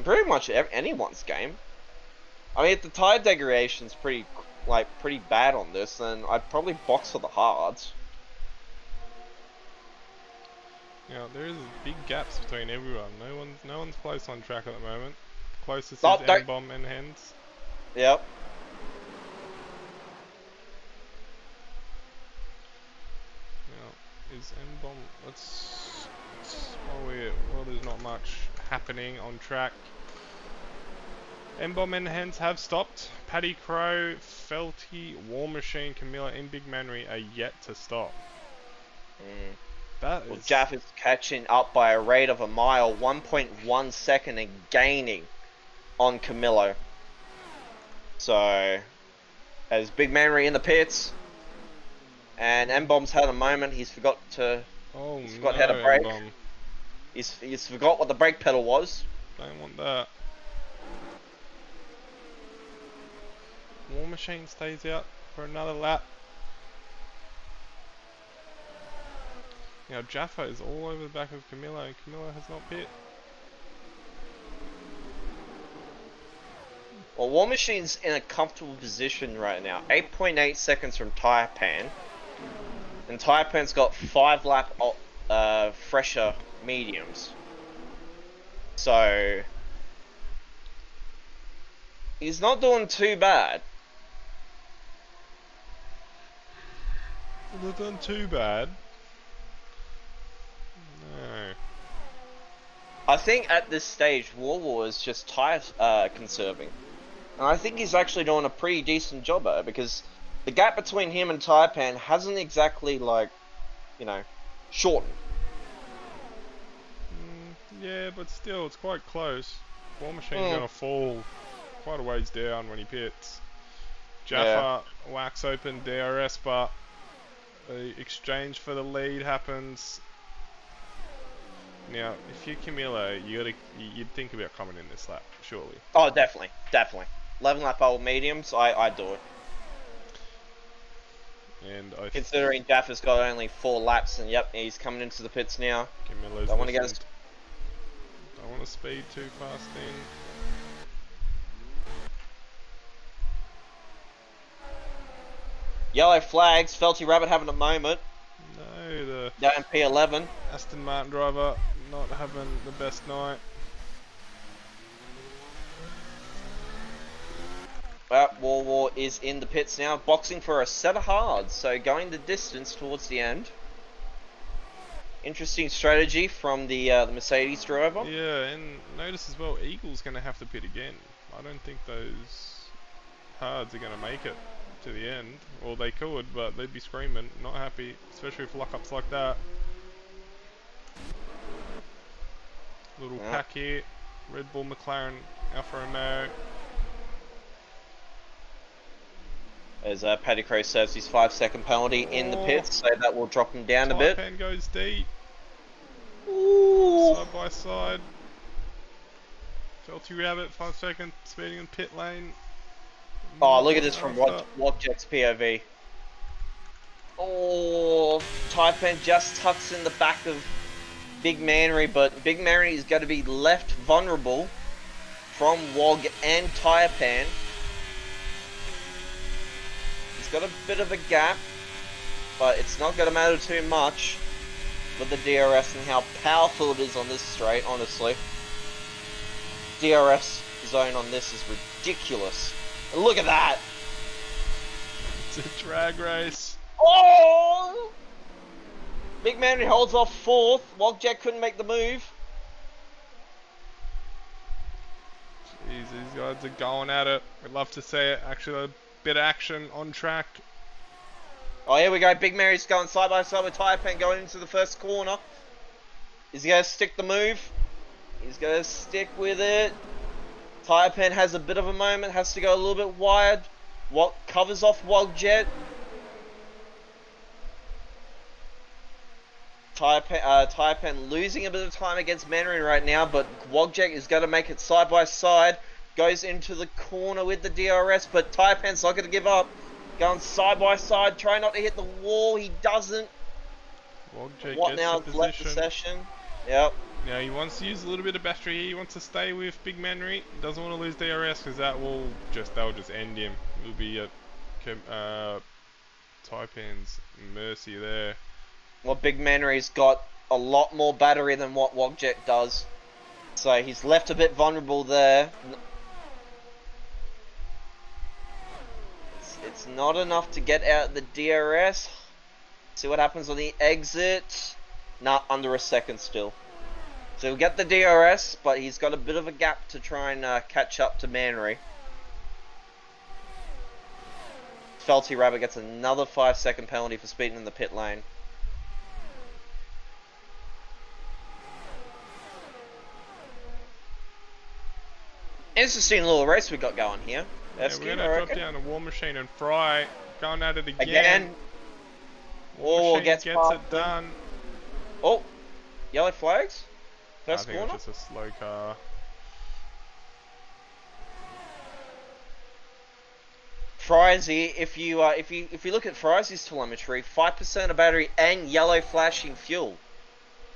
pretty much anyone's game. I mean, if the tire degradation's pretty bad on this, then I'd probably box for the hards. Now there is big gaps between everyone. No one's close on track at the moment. Closest Oh, is M-Bomb and Hens. Yep. is N-Bomb. Let's well, there's not much happening on track. N-Bomb and Hens have stopped. Paddy Crow, Felty, War Machine, Camilla, and Big Manry are yet to stop. That Well, is... Jaff is catching up by a rate of a mile, 1.1 second, and gaining on Camillo. So, as Big Manry in the pits, and M-Bomb's had a moment. He's forgot how to brake. M-Bomb. He's forgot what the brake pedal was. Don't want that. War Machine stays out for another lap. Now Jaffa is all over the back of Camilla, and Camilla has not pit. Well, War Machine's in a comfortable position right now. 8.8 seconds from Taipan. And Taipan's got 5 lap fresher mediums. So, he's not doing too bad. Not done too bad. No. I think at this stage, War is just tire conserving. And I think he's actually doing a pretty decent job at it, because the gap between him and Taipan hasn't exactly, shortened. Yeah, but still, it's quite close. War Machine's gonna fall quite a ways down when he pits. Jaffa whacks open DRS, but the exchange for the lead happens. Now, if you're Camilla, you'd think about coming in this lap, surely. Oh, definitely. 11 lap old mediums, I do it. And considering Jaffa's got only 4 laps, and yep, he's coming into the pits now. Camilla's Don't want to speed too fast in. Yellow flags, Felty Rabbit having a moment. No, the Down P11. Aston Martin driver not having the best night. Well, War is in the pits now, boxing for a set of hards, so going the distance towards the end. Interesting strategy from the Mercedes driver. Yeah, and notice as well, Eagle's going to have to pit again. I don't think those hards are going to make it to the end. Or they could, but they'd be screaming, not happy, especially with lockups like that. Little pack here, Red Bull, McLaren, Alfa Romeo. As Paddy Crow serves his 5-second penalty in the pits, so that will drop him down a bit. Taipan goes deep. Ooh. Side by side. Felty Rabbit, 5 seconds, speeding in pit lane. Oh, look at this from Wogjet's POV. Oh, Taipan just tucks in the back of Big Manry, but Big Manry is going to be left vulnerable from Wog and Taipan. He's got a bit of a gap, but it's not going to matter too much with the DRS and how powerful it is on this straight, honestly. DRS zone on this is ridiculous. And look at that! It's a drag race. Oh! Big Manry holds off 4th. Wogjet couldn't make the move. Jeez, these guys are going at it. We'd love to see it. Actually, a bit of action on track. Oh, here we go. Big Mary's going side by side with Taipan going into the first corner. Is he going to stick the move? He's going to stick with it. Taipan has a bit of a moment, has to go a little bit wide. What covers off Wogjet. Taipan losing a bit of time against Mandarin right now, but Wogjet is going to make it side by side. Goes into the corner with the DRS, but Taipan's not going to give up. Going side by side, trying not to hit the wall. He doesn't. Wogjet What gets now? the Left the position. session. Yep. Now he wants to use a little bit of battery here. He wants to stay with Big Manry. He doesn't want to lose DRS because that'll just end him. It'll be at Taipan's mercy there. Well, Big Manry's got a lot more battery than what Wogjet does, so he's left a bit vulnerable there. It's not enough to get out the DRS. See what happens on the exit. Nah, under a second still. So he'll get the DRS, but he's got a bit of a gap to try and catch up to Manry. Felty Rabbit gets another 5-second penalty for speeding in the pit lane. Interesting little race we got going here. Yeah, we're gonna drop down to War Machine and Fry, going at it again. War gets it done. Oh, yellow flags. First I think corner. It's just a slow car. Frizy, if you look at Frizy's telemetry, 5% of battery and yellow flashing fuel.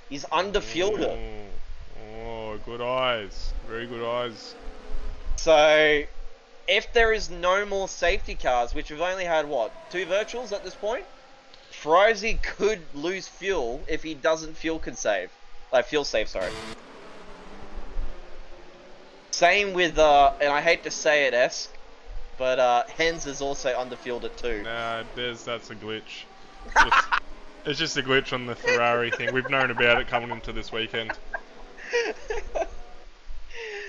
He's under fueled it. Oh, good eyes. Very good eyes. So, if there is no more safety cars, which we've only had, what, 2 virtuals at this point? Frizy could lose fuel if he doesn't fuel save, sorry. Same with, and I hate to say it, Esk, but Hens is also underfueled it too. Nah, that's a glitch. It's just a glitch on the Ferrari thing. We've known about it coming into this weekend.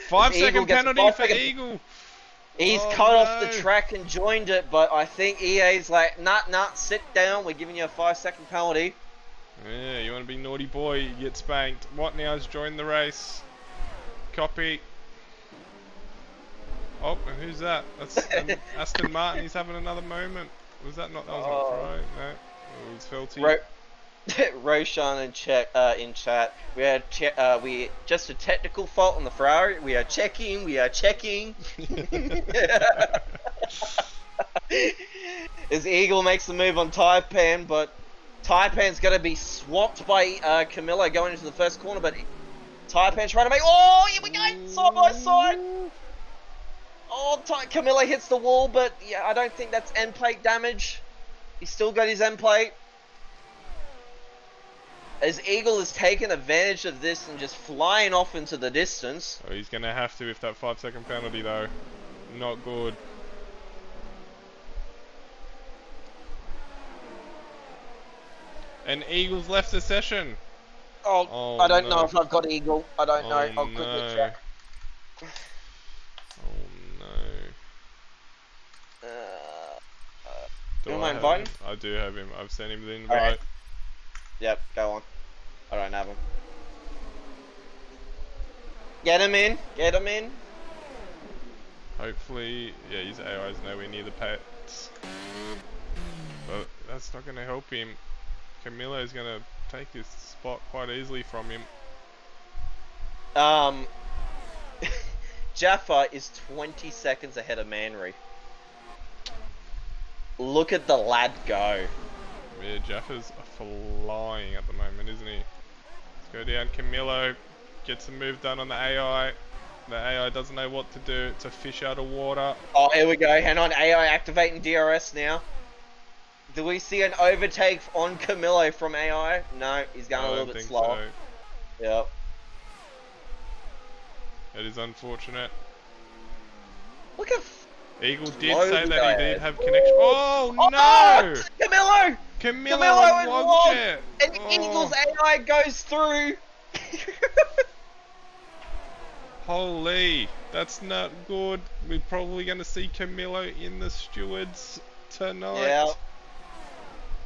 5-second penalty for Eagle. He's cut off the track and joined it, but I think EA's like, nah, sit down. We're giving you a 5-second penalty. Yeah, you want to be naughty boy, you get spanked. What now has joined the race? Copy. Oh, and who's that? That's Aston Martin. He's having another moment. Was that not? That was not Fry. No, it was Felty. Roshan in chat. We had we just a technical fault on the Ferrari. We are checking. As Eagle makes the move on Taipan, but Taipan's going to be swamped by Camillo going into the first corner. But Taipan's trying to make. Oh, here we go, side by side. Oh, Camillo hits the wall, but yeah, I don't think that's end plate damage. He's still got his end plate. As Eagle has taken advantage of this and just flying off into the distance. Oh, he's going to have to with that 5-second penalty though. Not good. And Eagle's left the session. Oh I don't know if I've got Eagle. I don't know. I'll quickly check. Do I invite him? I do have him. I've sent him the invite. Right. Yep, go on. I don't have him. Get him in. Hopefully, yeah, his AI is nowhere near the pets. But that's not going to help him. Camillo's going to take this spot quite easily from him. Jaffa is 20 seconds ahead of Manry. Look at the lad go. Yeah, Jaffa's flying at the moment, isn't he? Let's go down. Camillo gets the move done on the AI. The AI doesn't know what to do. It's a fish out of water. Oh, here we go. Hang on. AI activating DRS now. Do we see an overtake on Camillo from AI? No, he's going a little bit slower. So. Yep. It is unfortunate. Look at Eagle did say that he did have connection. Oh no! Oh, Camillo and logged it. And Eagle's AI goes through. Holy, that's not good. We're probably going to see Camillo in the stewards tonight. Yeah.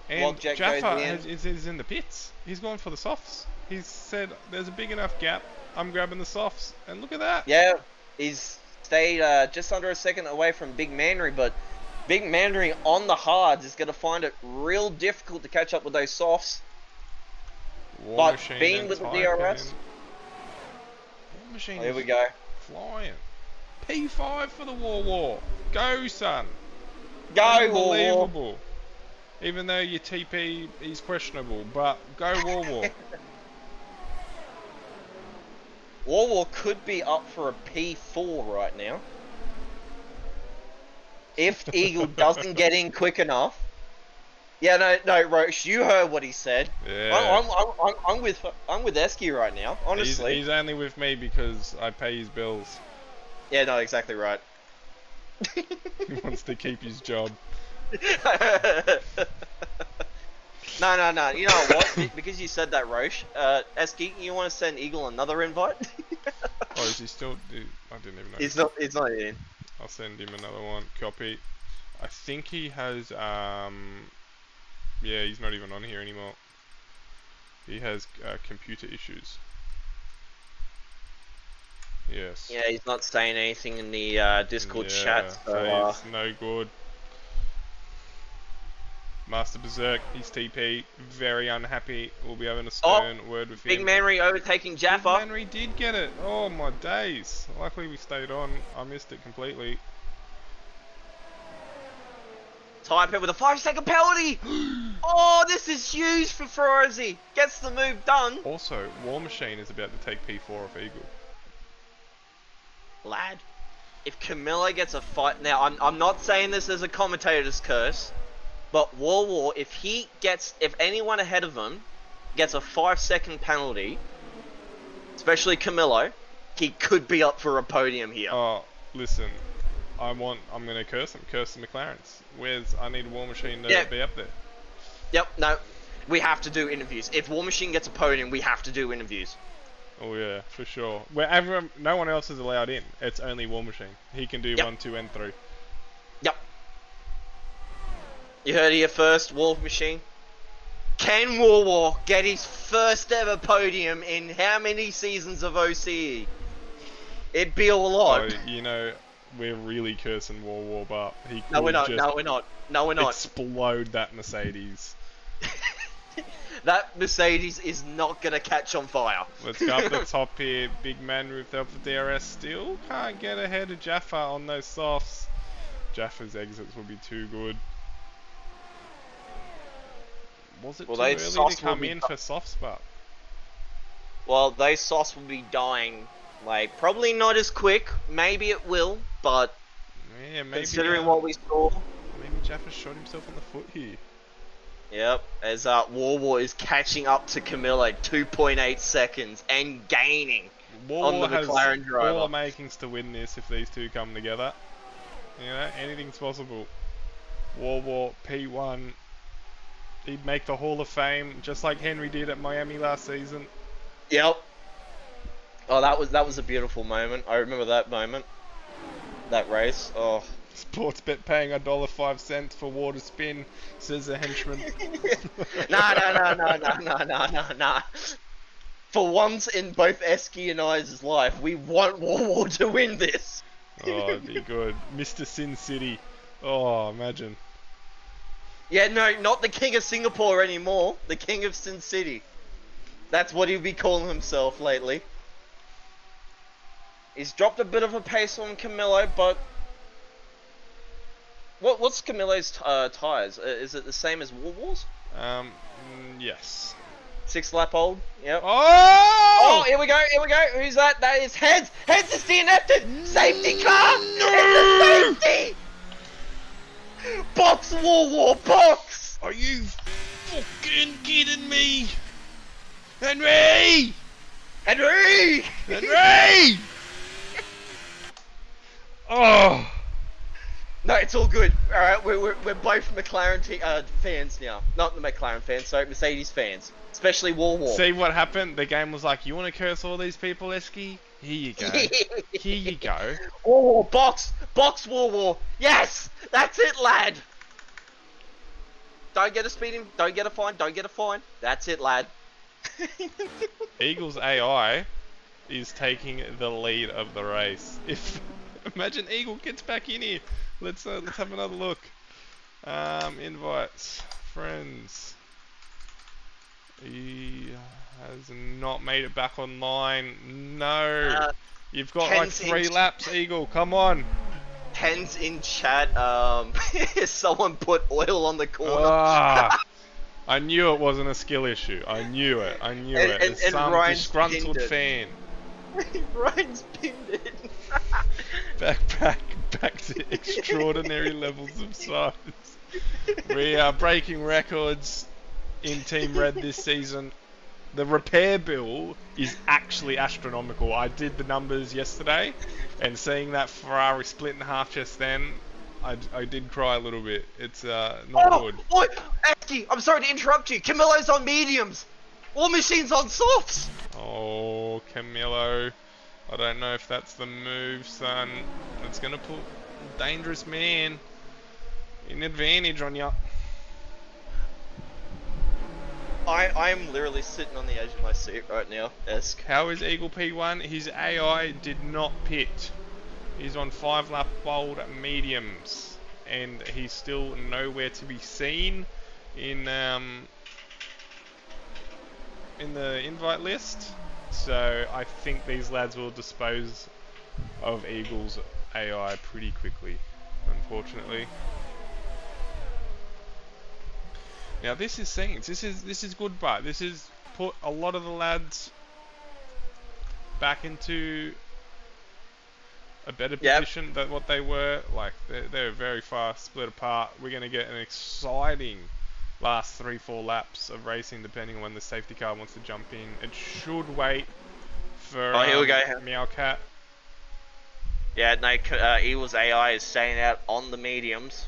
And Jaffa is in the pits. He's going for the softs. He's said there's a big enough gap. I'm grabbing the softs. And look at that. Yeah, he's stayed just under a second away from Big Manry, but Big Manry on the hards is going to find it real difficult to catch up with those softs. But being with the DRS. War Machine here we go. Flying. P5 for the War. Go, son. Go, Unbelievable. War. Even though your TP is questionable, but go War. War could be up for a P4 right now. If Eagle doesn't get in quick enough. Yeah, no, Roche, you heard what he said. Yeah. I'm with Esky right now, honestly. He's only with me because I pay his bills. Yeah, no, exactly right. He wants to keep his job. No. You know what? Because you said that, Roche. Eski, you want to send Eagle another invite? Oh, is he still? I didn't even know. He's not. He's not in. I'll send him another one. Copy. I think he has. Yeah, he's not even on here anymore. He has computer issues. Yes. Yeah, he's not saying anything in the Discord chat. So he's no good. Master Berserk, he's TP, very unhappy. We'll be having a stern word with him. Big Manry overtaking Jaffa. Big Manry did get it. Oh my days. Luckily we stayed on. I missed it completely. Type it with a 5-second penalty. Oh, this is huge for Ferozzi. Gets the move done. Also, War Machine is about to take P4 off Eagle. Lad, if Camilla gets a fight... Now, I'm not saying this as a commentator's curse. But War, if anyone ahead of him gets a 5-second penalty, especially Camillo, he could be up for a podium here. Oh, listen, I'm gonna curse him. Curse the McLarens. I need War Machine to be up there. Yep, no, we have to do interviews. If War Machine gets a podium, we have to do interviews. Oh yeah, for sure. No one else is allowed in. It's only War Machine. He can do 1, 2, and 3. Yep. You heard it here first, War Machine. Can War get his first ever podium in how many seasons of OCE? It'd be a lot. Oh, you know, we're really cursing War, but he could No, we're not. just No, we're not. explode that Mercedes. That Mercedes is not going to catch on fire. Let's go up the top here. Big Man with the help of DRS still can't get ahead of Jaffa on those softs. Jaffa's exits will be too good. Was it too early to come in for soft spot? Well, those sauce will be dying. Like, probably not as quick. Maybe it will, but yeah, maybe, considering what we saw... Maybe Jaffa shot himself on the foot here. Yep, as War is catching up to Camilla 2.8 seconds and gaining on the McLaren driver. All the makings to win this if these two come together. You know, anything's possible. War P1. He'd make the Hall of Fame just like Henry did at Miami last season. Yep. Oh, that was a beautiful moment. I remember that moment. That race. Oh. Sportsbet paying $1.05 for water spin, says the henchman. Nah. For once in both Eski and I's life, we want War to win this. Oh, it'd be good. Mr. Sin City. Oh, imagine. Yeah, no, not the King of Singapore anymore. The King of Sin City. That's what he'll be calling himself lately. He's dropped a bit of a pace on Camillo, but... What's Camillo's tyres? Is it the same as War's? Yes. 6 lap old? Yep. Oh! Oh, here we go. Who's that? That is Heads! Heads is DNF'd! Safety car! No! It's a safety! Box War, box! Are you fucking kidding me? Henry! Oh! No, it's all good. Alright, we're both McLaren fans now. Not the McLaren fans, sorry, Mercedes fans. Especially War. See what happened? The game was like, you want to curse all these people, Eski? Here you go. Here you go. Oh, box War. Yes! That's it, lad! Don't get a speeding, don't get a fine. That's it, lad. Eagle's AI is taking the lead of the race. Imagine Eagle gets back in here. Let's have another look. Invites, friends. He has not made it back online. No, you've got like 3 laps, Eagle. Come on. Pens in chat. Someone put oil on the corner. I knew it wasn't a skill issue. I knew it. It's some Ryan's disgruntled fan. Ryan's pinned it. Back to extraordinary levels of size. We are breaking records in Team Red this season. The repair bill is actually astronomical. I did the numbers yesterday, and seeing that Ferrari split in half just then, I did cry a little bit. It's not Oh, good. oi, Eski, I'm sorry to interrupt you. Camilo's on mediums. War Machine's on softs. Oh, Camilo. I don't know if that's the move, son. It's gonna put Dangerous Man in advantage on ya. I'm literally sitting on the edge of my seat right now, Esk. How is Eagle P1? His AI did not pit. He's on 5-lap bold mediums, and he's still nowhere to be seen in the invite list. So I think these lads will dispose of Eagle's AI pretty quickly, unfortunately. Now this is things. This is good, but this is put a lot of the lads back into a better position than what they were. Like they're very far split apart. We're gonna get an exciting last 3-4 laps of racing, depending on when the safety car wants to jump in. It should wait for here we go. Meowcat. Yeah, no, Eagle's AI is staying out on the mediums.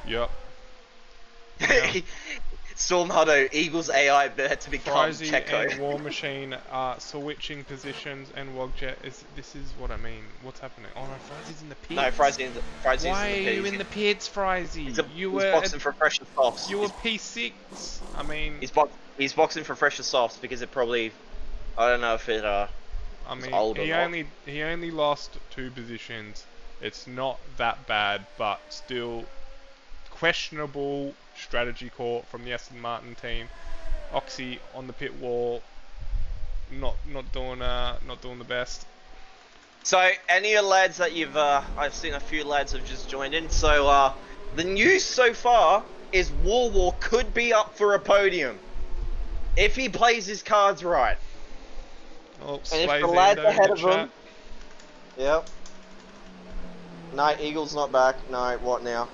Yep. Yeah. Stormhotto, Eagle's AI had to become Frizy Checo. and War Machine are switching positions, and Wogjet this is what I mean. What's happening? Oh no, Frizy's in the pits. No, Frizy's in the pits. Why are you in the pits, Frizy? He's boxing for fresher softs. You were P6. I mean, he's boxing for fresher softs because it probably, I don't know if it I mean, old or not. he only lost 2 positions. It's not that bad, but still questionable strategy call from the Aston Martin team. Oxy on the pit wall, not doing the best. So any of the lads that you've I've seen a few lads have just joined in. So the news so far is War could be up for a podium if he plays his cards right. Oh, and if the lads ahead of him, yep. No, Eagle's not back. No, what now?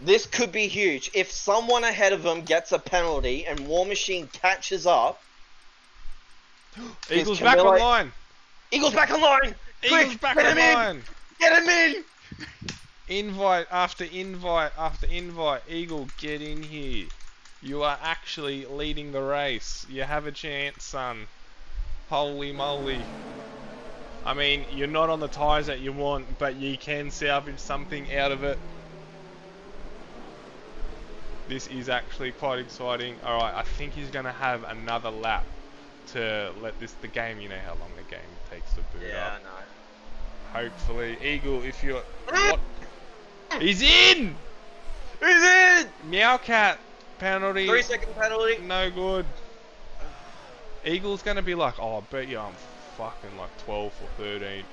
This could be huge. If someone ahead of him gets a penalty and War Machine catches up... Eagle's back online! Eagle's back online! Eagle's back online! Get him in! Invite after invite after invite. Eagle, get in here. You are actually leading the race. You have a chance, son. Holy moly. I mean, you're not on the tyres that you want, but you can salvage something out of it. This is actually quite exciting. Alright, I think he's going to have another lap to let the game, you know how long the game takes to boot up. Yeah, I know. Hopefully. Eagle, if you're... What? He's in! He's in! Meowcat penalty. 3-second penalty. No good. Eagle's going to be like, oh, I bet you I'm fucking like 12 or 13.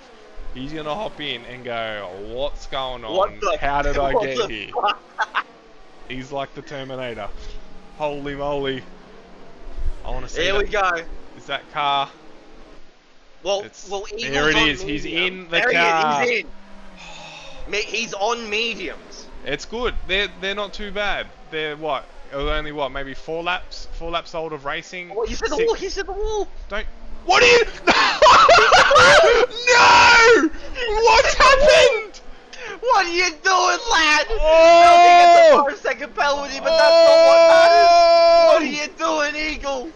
He's going to hop in and go, what's going on? How did I get here? He's like the Terminator. Holy moly. I want to see Here we go. Is that car? Well, there it is. He's in the car. He's in. He's on mediums. It's good. They're not too bad. They're what? Only what? Maybe 4 laps? 4 laps old of racing? Oh, he's at the wall. He's at the wall. Don't... What are you... No! What's happened? What are you doing, lad? Oh! Nothing gets a 4-second penalty, but that's not what matters. What are you doing, Eagle?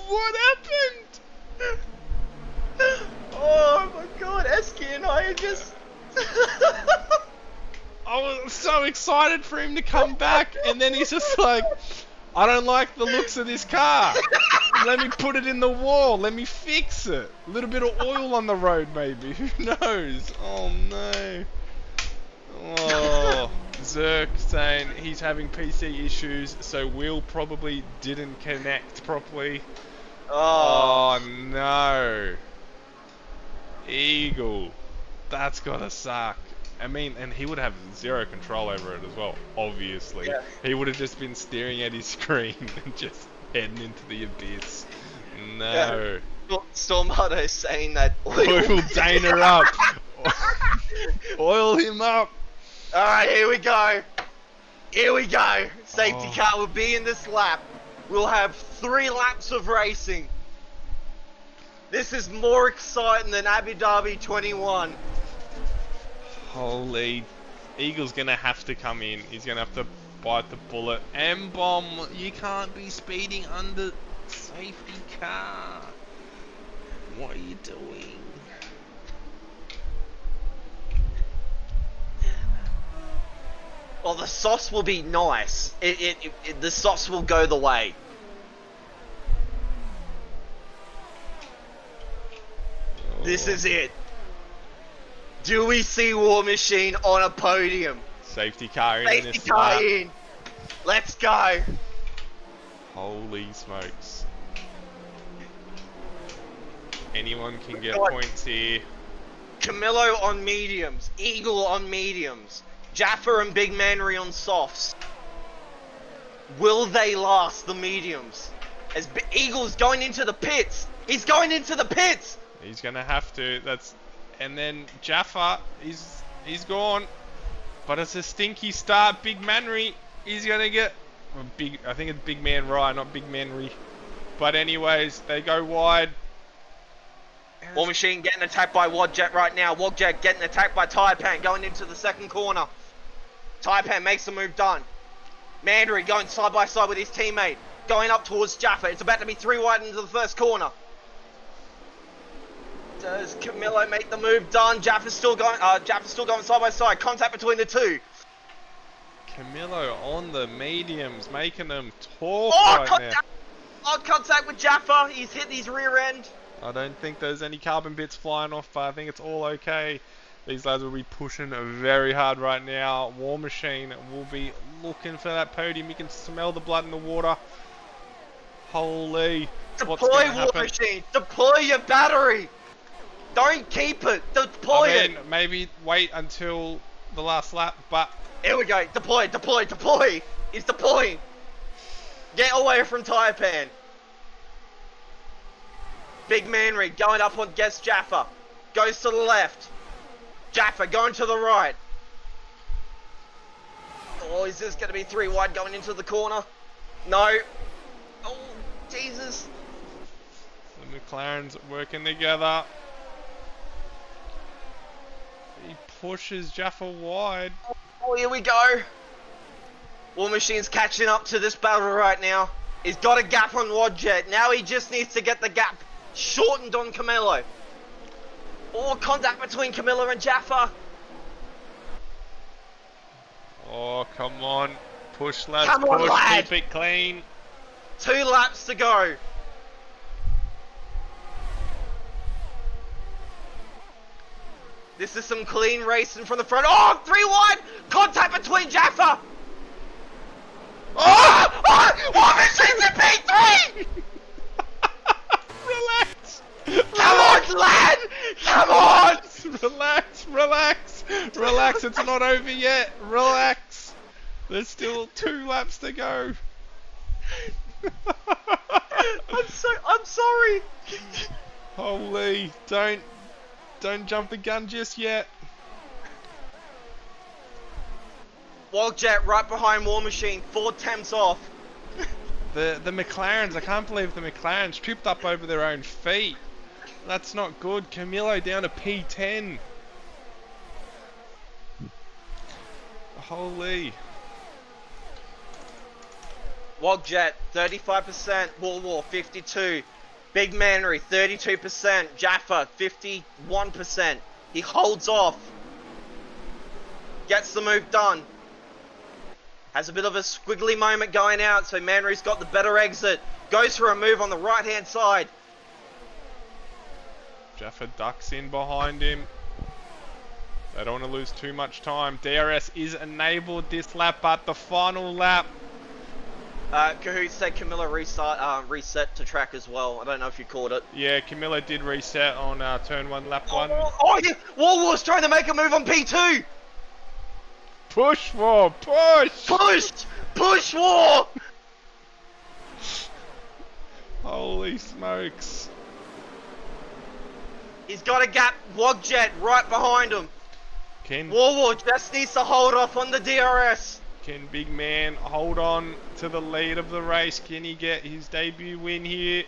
What happened? Oh my god, Eski and I are just... I was so excited for him to come back, and then he's just like, I don't like the looks of this car. Let me put it in the wall. Let me fix it. A little bit of oil on the road, maybe. Who knows? Oh, no. Oh, Zerk saying he's having PC issues, so Will probably didn't connect properly. Oh, no. Eagle. That's gotta suck. I mean, and he would have 0 control over it as well, obviously. Yeah. He would have just been staring at his screen and just heading into the abyss. No. Yeah. Stormhotto saying that Oil Dana up. Oil him up. Alright, here we go. Here we go. Safety car will be in this lap. We'll have 3 laps of racing. This is more exciting than Abu Dhabi 21. Holy, Eagle's gonna have to come in. He's gonna have to bite the bullet. M-bomb, you can't be speeding under safety car. What are you doing? Well, the sauce will be nice. The sauce will go the way. This is it. Do we see War Machine on a podium? Safety car in Safety this car lap. in. Let's go. Holy smokes. Anyone can get God. points here. Camillo on mediums. Eagle on mediums. Jaffa and Big Manry on softs. Will they last the mediums? As Eagle's going into the pits. He's going into the pits. He's gonna have to. And then Jaffa, he's gone. But it's a stinky start. Big Manry, he's gonna get I think it's Big Man Rye, not Big Manry. But anyways, they go wide. War Machine getting attacked by Wadjet right now. Wadjet getting attacked by Taipan going into the second corner. Taipan makes the move done. Mandarin going side by side with his teammate. Going up towards Jaffa. It's about to be 3 wide into the first corner. Does Camillo make the move done? Jaffa's still going side by side. Contact between the two. Camillo on the mediums, making them talk Oh, right contact! now. Oh, contact with Jaffa. He's hit his rear end. I don't think there's any carbon bits flying off, but I think it's all okay. These lads will be pushing very hard right now. War Machine will be looking for that podium. You can smell the blood in the water. Holy. What's Deploy gonna War happen? Machine. Deploy your battery. Don't keep it. Deploy I mean, it. maybe wait until the last lap, but Here we go. Deploy, deploy, deploy. He's deploying. Get away from Taipan. Big Manry going up against Jaffa. Goes to the left. Jaffa going to the right. Oh, is this going to be 3 wide going into the corner? No. Oh, Jesus. the McLarens working together. He pushes Jaffa wide. Oh, here we go. War Machine's catching up to this battle right now. He's got a gap on Wadjet. Now he just needs to get the gap shortened on Camillo. Or contact between Camillo and Jaffa. Oh, come on. Push, lads. Come on, push. lad. Keep it clean. 2 laps to go. This is some clean racing from the front. Oh, 3 wide. Contact between Jaffa. Oh! Oh! War Machine's in P3! Relax. Come on, lad! Come on! Relax, relax, relax. It's not over yet. Relax. There's still 2 laps to go. I'm sorry. Holy, don't jump the gun just yet. Wildjet right behind War Machine. 4 temps off. The McLarens, I can't believe the McLarens tripped up over their own feet. That's not good. Camillo down to P10. Holy. Wogjet 35%, War 52, Big Manry 32%, Jaffa 51%. He holds off. Gets the move done. Has a bit of a squiggly moment going out, so Manry's got the better exit. Goes for a move on the right hand side. Jaffa ducks in behind him. They don't want to lose too much time. DRS is enabled this lap, but the final lap. Kahoot said Camilla reset to track as well. I don't know if you caught it. Yeah, Camilla did reset on turn 1, lap 1. Oh yeah! War's trying to make a move on P2! Push, War, push! Push! Push, War! Holy smokes. He's got a gap, Wogjet right behind him. War just needs to hold off on the DRS. Can Big Man hold on to the lead of the race? Can he get his debut win here?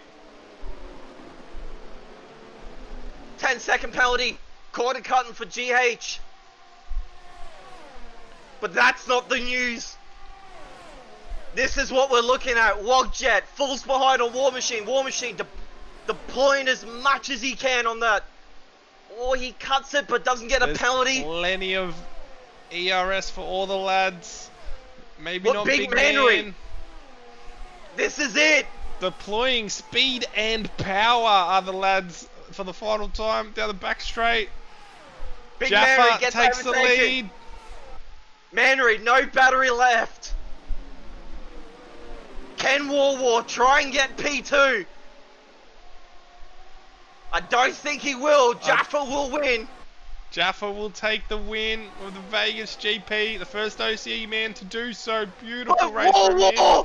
10-second penalty. Quarter cutting for GH. But that's not the news. This is what we're looking at. Wogjet falls behind on War Machine. War Machine deploying as much as he can on that. Oh, he cuts it but doesn't get a penalty. Plenty of ERS for all the lads. Maybe What not Big Big Manry? Man. This is it. Deploying speed and power are the lads for the final time down the back straight. Big Jaffa Manry gets takes the overtaken. lead. Manry, no battery left. Can War try and get P2? I don't think he will. Jaffa will win. Jaffa will take the win of the Vegas GP, the first OCE man to do so. Beautiful race from him.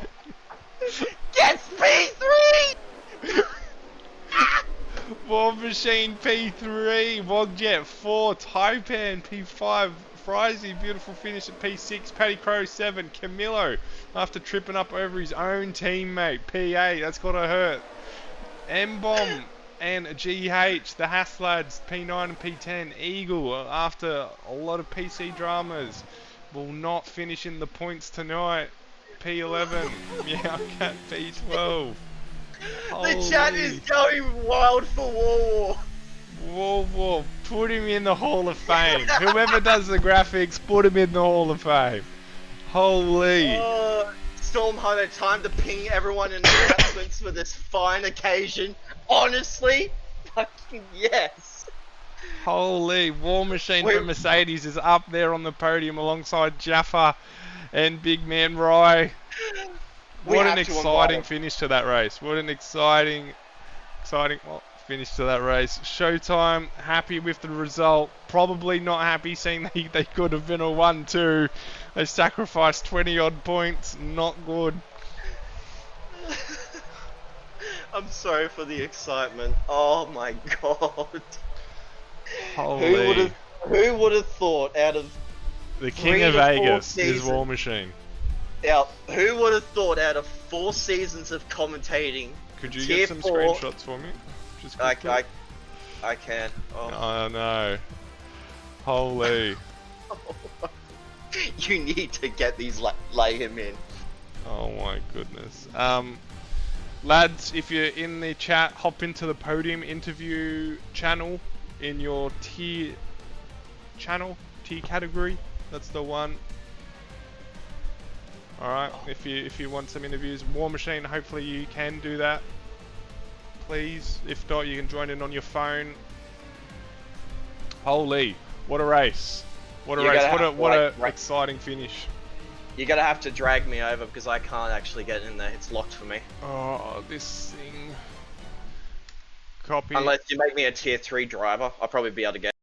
Gets P3! War Machine P3, Wogjet 4, Taipan P5, Frizy, beautiful finish at P6, Paddy Crow 7, Camillo after tripping up over his own teammate, P8, that's gotta hurt. M-Bomb and GH, the Haas lads, P9 and P10, Eagle after a lot of PC dramas, will not finish in the points tonight. P11, Meowcat P12. The chat is going wild for War, put him in the Hall of Fame. Whoever does the graphics, put him in the Hall of Fame. Holy. Storm Hunter, time to ping everyone in announcements for this fine occasion. Honestly, fucking yes. Holy, War Machine from Mercedes is up there on the podium alongside Jaffa and Big Man Rye. What an exciting finish to that race. What an exciting finish to that race. Showtime, happy with the result. Probably not happy seeing they could have been a 1-2. They sacrificed 20 odd points. Not good. I'm sorry for the excitement. Oh my god. Holy. Who would have thought out of the King of Vegas is War Machine. Yeah, who would have thought out of 4 seasons of commentating? Could you get some screenshots for me? Just I can. Oh no. Holy. You need to get these, lay him in. Oh my goodness. Lads, if you're in the chat, hop into the podium interview channel in your tier category. That's the one. Alright, if you want some interviews, War Machine, hopefully you can do that. Please, if not, you can join in on your phone. Holy, what a race! What a race! What a exciting finish! You're gonna have to drag me over because I can't actually get in there. It's locked for me. Oh, this thing. Copy. Unless you make me a tier 3 driver, I'll probably be able to get.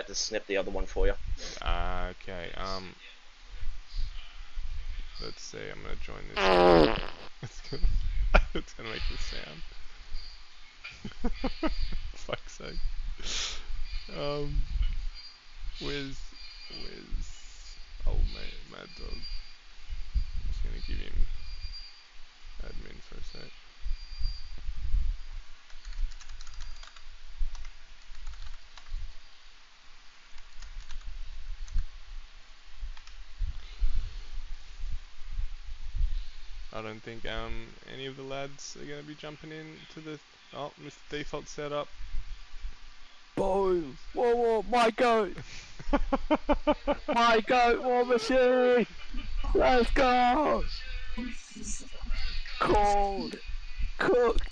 To snip the other one for you. Okay. Let's see. I'm gonna join this. It's gonna make this sound. Fuck's sake. Where's old mate Mad Dog? I'm just gonna give him admin for a sec. I don't think any of the lads are gonna be jumping in to the Mr. Default setup. Boom! Whoa, my goat! My goat, War Machine! Let's go! Cold! Cooked!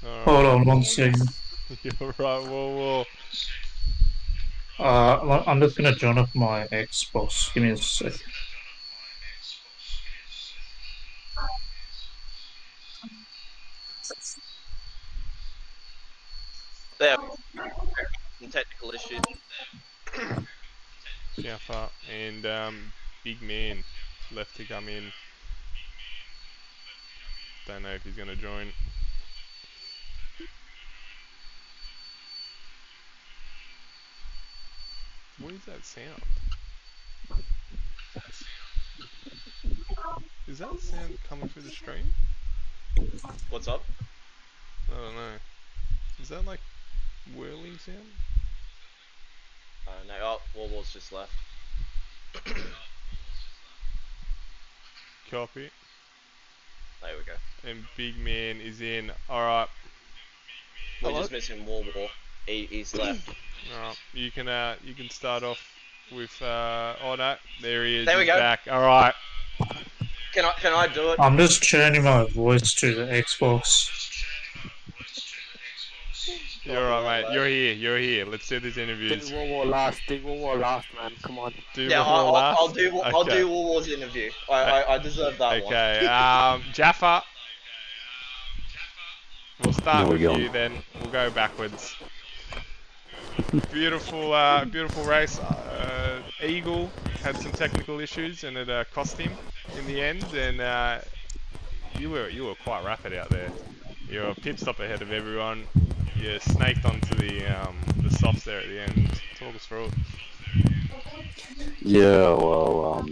Hold on one second. You're right, whoa. I'm just gonna join up my Xbox. Give me a sec. There. Some technical issues. Jaffa and Big Man left to come in. Don't know if he's gonna join. What is that sound? Is that sound coming through the stream? What's up? I don't know. Is that like whirling sound? No. Oh, Warwall's just left. Copy. There we go. And Big Man is in. Alright. We're Hello? just missing Warwall. He's left. Alright. You can start off with oh no, there he is. There we He's go. back. Alright. Can I do it? I'm just changing my voice to the Xbox. You're alright, mate. You're here. Let's do these Do interviews. World War last, man. Come on. Do Yeah, Warwall last? I'll do Okay. Warwall's interview. I deserve that one. Okay. Jaffa. We'll start There we with go. you then. We'll go backwards. Beautiful race. Eagle had some technical issues and it cost him in the end. And you were quite rapid out there. You're a pit stop ahead of everyone. You snaked onto the softs there at the end. Talk us through it. Yeah, well,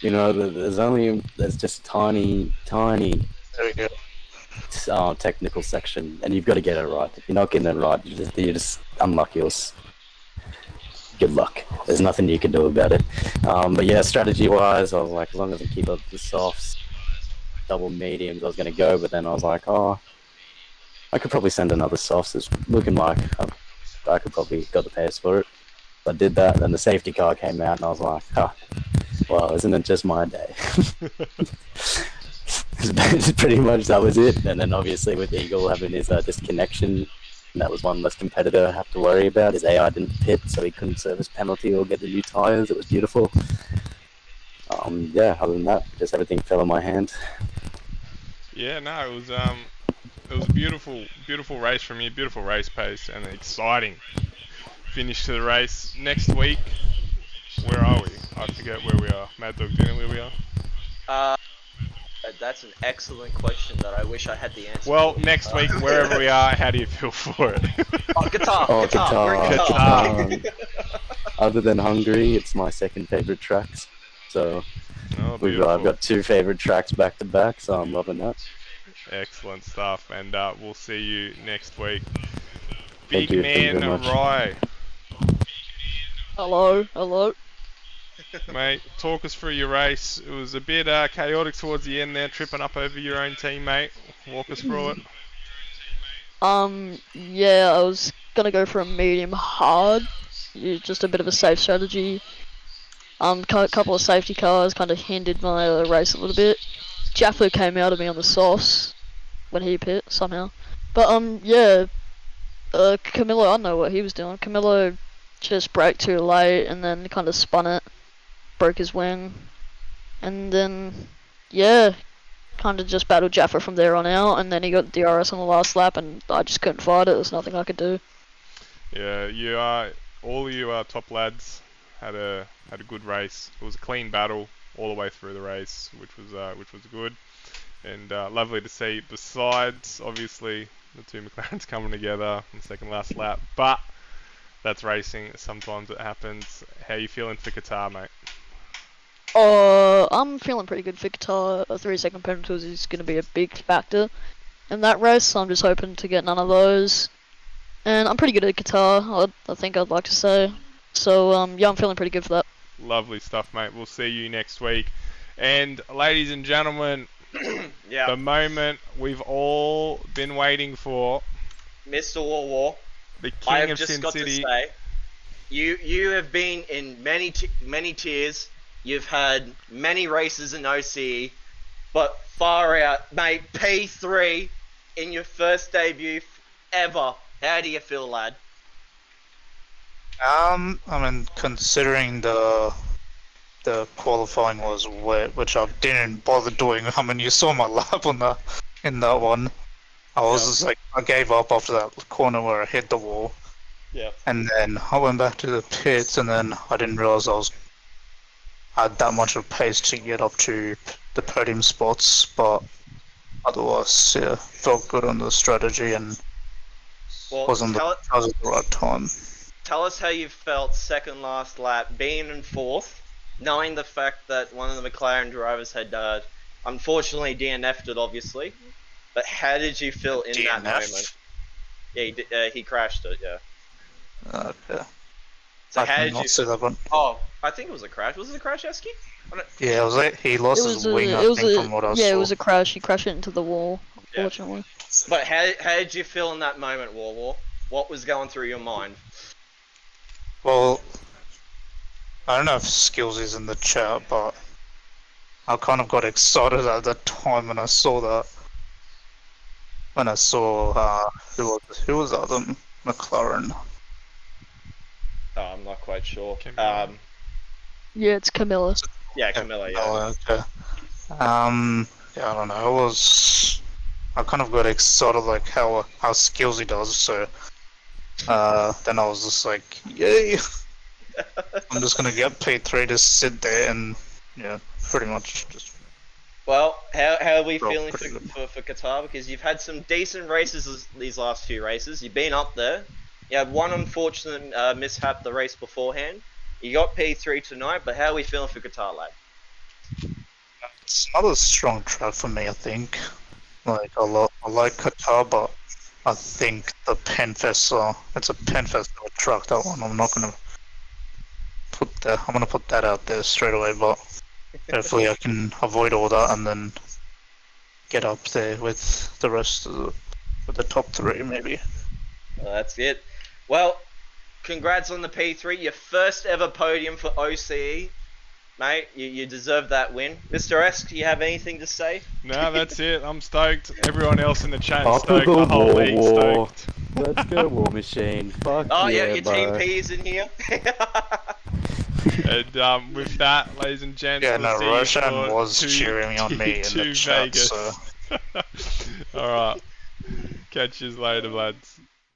there's just tiny There we go. technical section, and you've got to get it right. If you're not getting it right, you're just unlucky. Good luck. There's nothing you can do about it. But yeah, strategy-wise, I was like, as long as I keep up the softs, double mediums, I was going to go. But then I was like, oh, I could probably send another softs. It's looking like I could probably got the pace for it. I did that, and then the safety car came out, and I was like, huh, well, isn't it just my day? Pretty much that was it. And then obviously with Eagle having his disconnection, that was one less competitor I have to worry about. His AI didn't pit, so he couldn't service penalty or get the new tyres. It was beautiful. Yeah, other than that, just everything fell in my hand. Yeah, no, it was a beautiful race from you, beautiful race pace, and an exciting finish to the race. Next week, where are we? I forget where we are. Mad Dog, do you know where we are? That's an excellent question that I wish I had the answer. Well, for. next week, wherever we are, how do you feel for it? Oh, guitar. Oh, We're guitar. guitar. Other than Hungary, it's my second favourite tracks. So Oh, I've beautiful. got two favourite tracks back to back, so I'm loving that. Excellent stuff, and we'll see you next week. Thank Big you, thank you Man very much. Rye, Hello. mate, talk us through your race. It was a bit chaotic towards the end there, tripping up over your own teammate. Walk us through it. Yeah, I was gonna go for a medium hard. Just a bit of a safe strategy. Couple of safety cars kind of hindered my race a little bit. Jaffa came out of me on the softs when he pit somehow. But yeah, Camillo, I don't know what he was doing. Camillo just braked too late and then kind of spun it, broke his wing, and then yeah, kind of just battled Jaffa from there on out. And then he got DRS on the last lap, and I just couldn't fight it. There's nothing I could do. Yeah, all you top lads had a good race. It was a clean battle all the way through the race, which was good and lovely to see. Besides, obviously, the two McLarens coming together on the second last lap, but that's racing. Sometimes it happens. How you feeling for Qatar, mate? I'm feeling pretty good for Qatar. A 3-second penalty is going to be a big factor in that race, so I'm just hoping to get none of those. And I'm pretty good at Qatar, I think I'd like to say. So, yeah, I'm feeling pretty good for that. Lovely stuff, mate. We'll see you next week. And ladies and gentlemen, Yeah, the moment we've all been waiting for, Mr. Warwall. the I King have of just Sin got City. to say, you have been in many tiers. You've had many races in OCE, but far out, mate. P3 in your first debut ever. How do you feel, lad? I mean, considering the qualifying was wet, which I didn't bother doing. I mean, you saw my lap on in that one. I was just like, I gave up after that corner where I hit the wall. Yeah. And then I went back to the pits, and then I didn't realize I had that much of pace to get up to the podium spots. But otherwise, yeah, felt good on the strategy and Well, was at the right time. tell us how you felt second last lap, being in fourth, knowing the fact that one of the McLaren drivers had unfortunately DNF'd it, obviously. But how did you feel in that moment? Yeah, he crashed it. Yeah. Okay. So I how can did not you? see that one. Oh, I think it was a crash. Was it a crash, Eski? Yeah, it was like he lost It his was a, wing, it I was think, a, from what I yeah, saw. it was a crash. He crashed it into the wall, Yeah. unfortunately. But how did you feel in that moment, War? What was going through your mind? Well, I don't know if Skills is in the chat, but I kind of got excited at the time when I saw that. When I saw who was that? The McLaren. Oh, I'm not quite sure. Camilla. Yeah, it's Camilla. Yeah, Camilla. Yeah. Oh, okay. Yeah, I don't know. I kind of got excited like how Skills he does. So then I was just like, yay! I'm just gonna get P3 to sit there and yeah, pretty much just Well, how are we Well, feeling pretty good. for Qatar? Because you've had some decent races these last few races. You've been up there. You had one unfortunate mishap the race beforehand. You got P3 tonight, but how are we feeling for Qatar, lad? It's not a strong track for me. I think like I like Qatar, but I think the Penfest it's a Penfest truck. That one I'm not gonna I'm gonna put that out there straight away. But hopefully I can avoid all that and then get up there with the rest of with the top three maybe. Well, that's it. Well, congrats on the P3. Your first ever podium for OCE. Mate, you deserve that win. Mr. S, do you have anything to say? No, that's it. I'm stoked. Everyone else in the chat Off to stoked. the The whole war, league war. stoked. Let's go, War Machine. Fuck Oh, yeah, your team bro. P is in here. And with that, ladies and gents, Yeah, we'll no, see you Roshan for was cheering on me in the chat, Vegas. so All right. Catch you later, lads.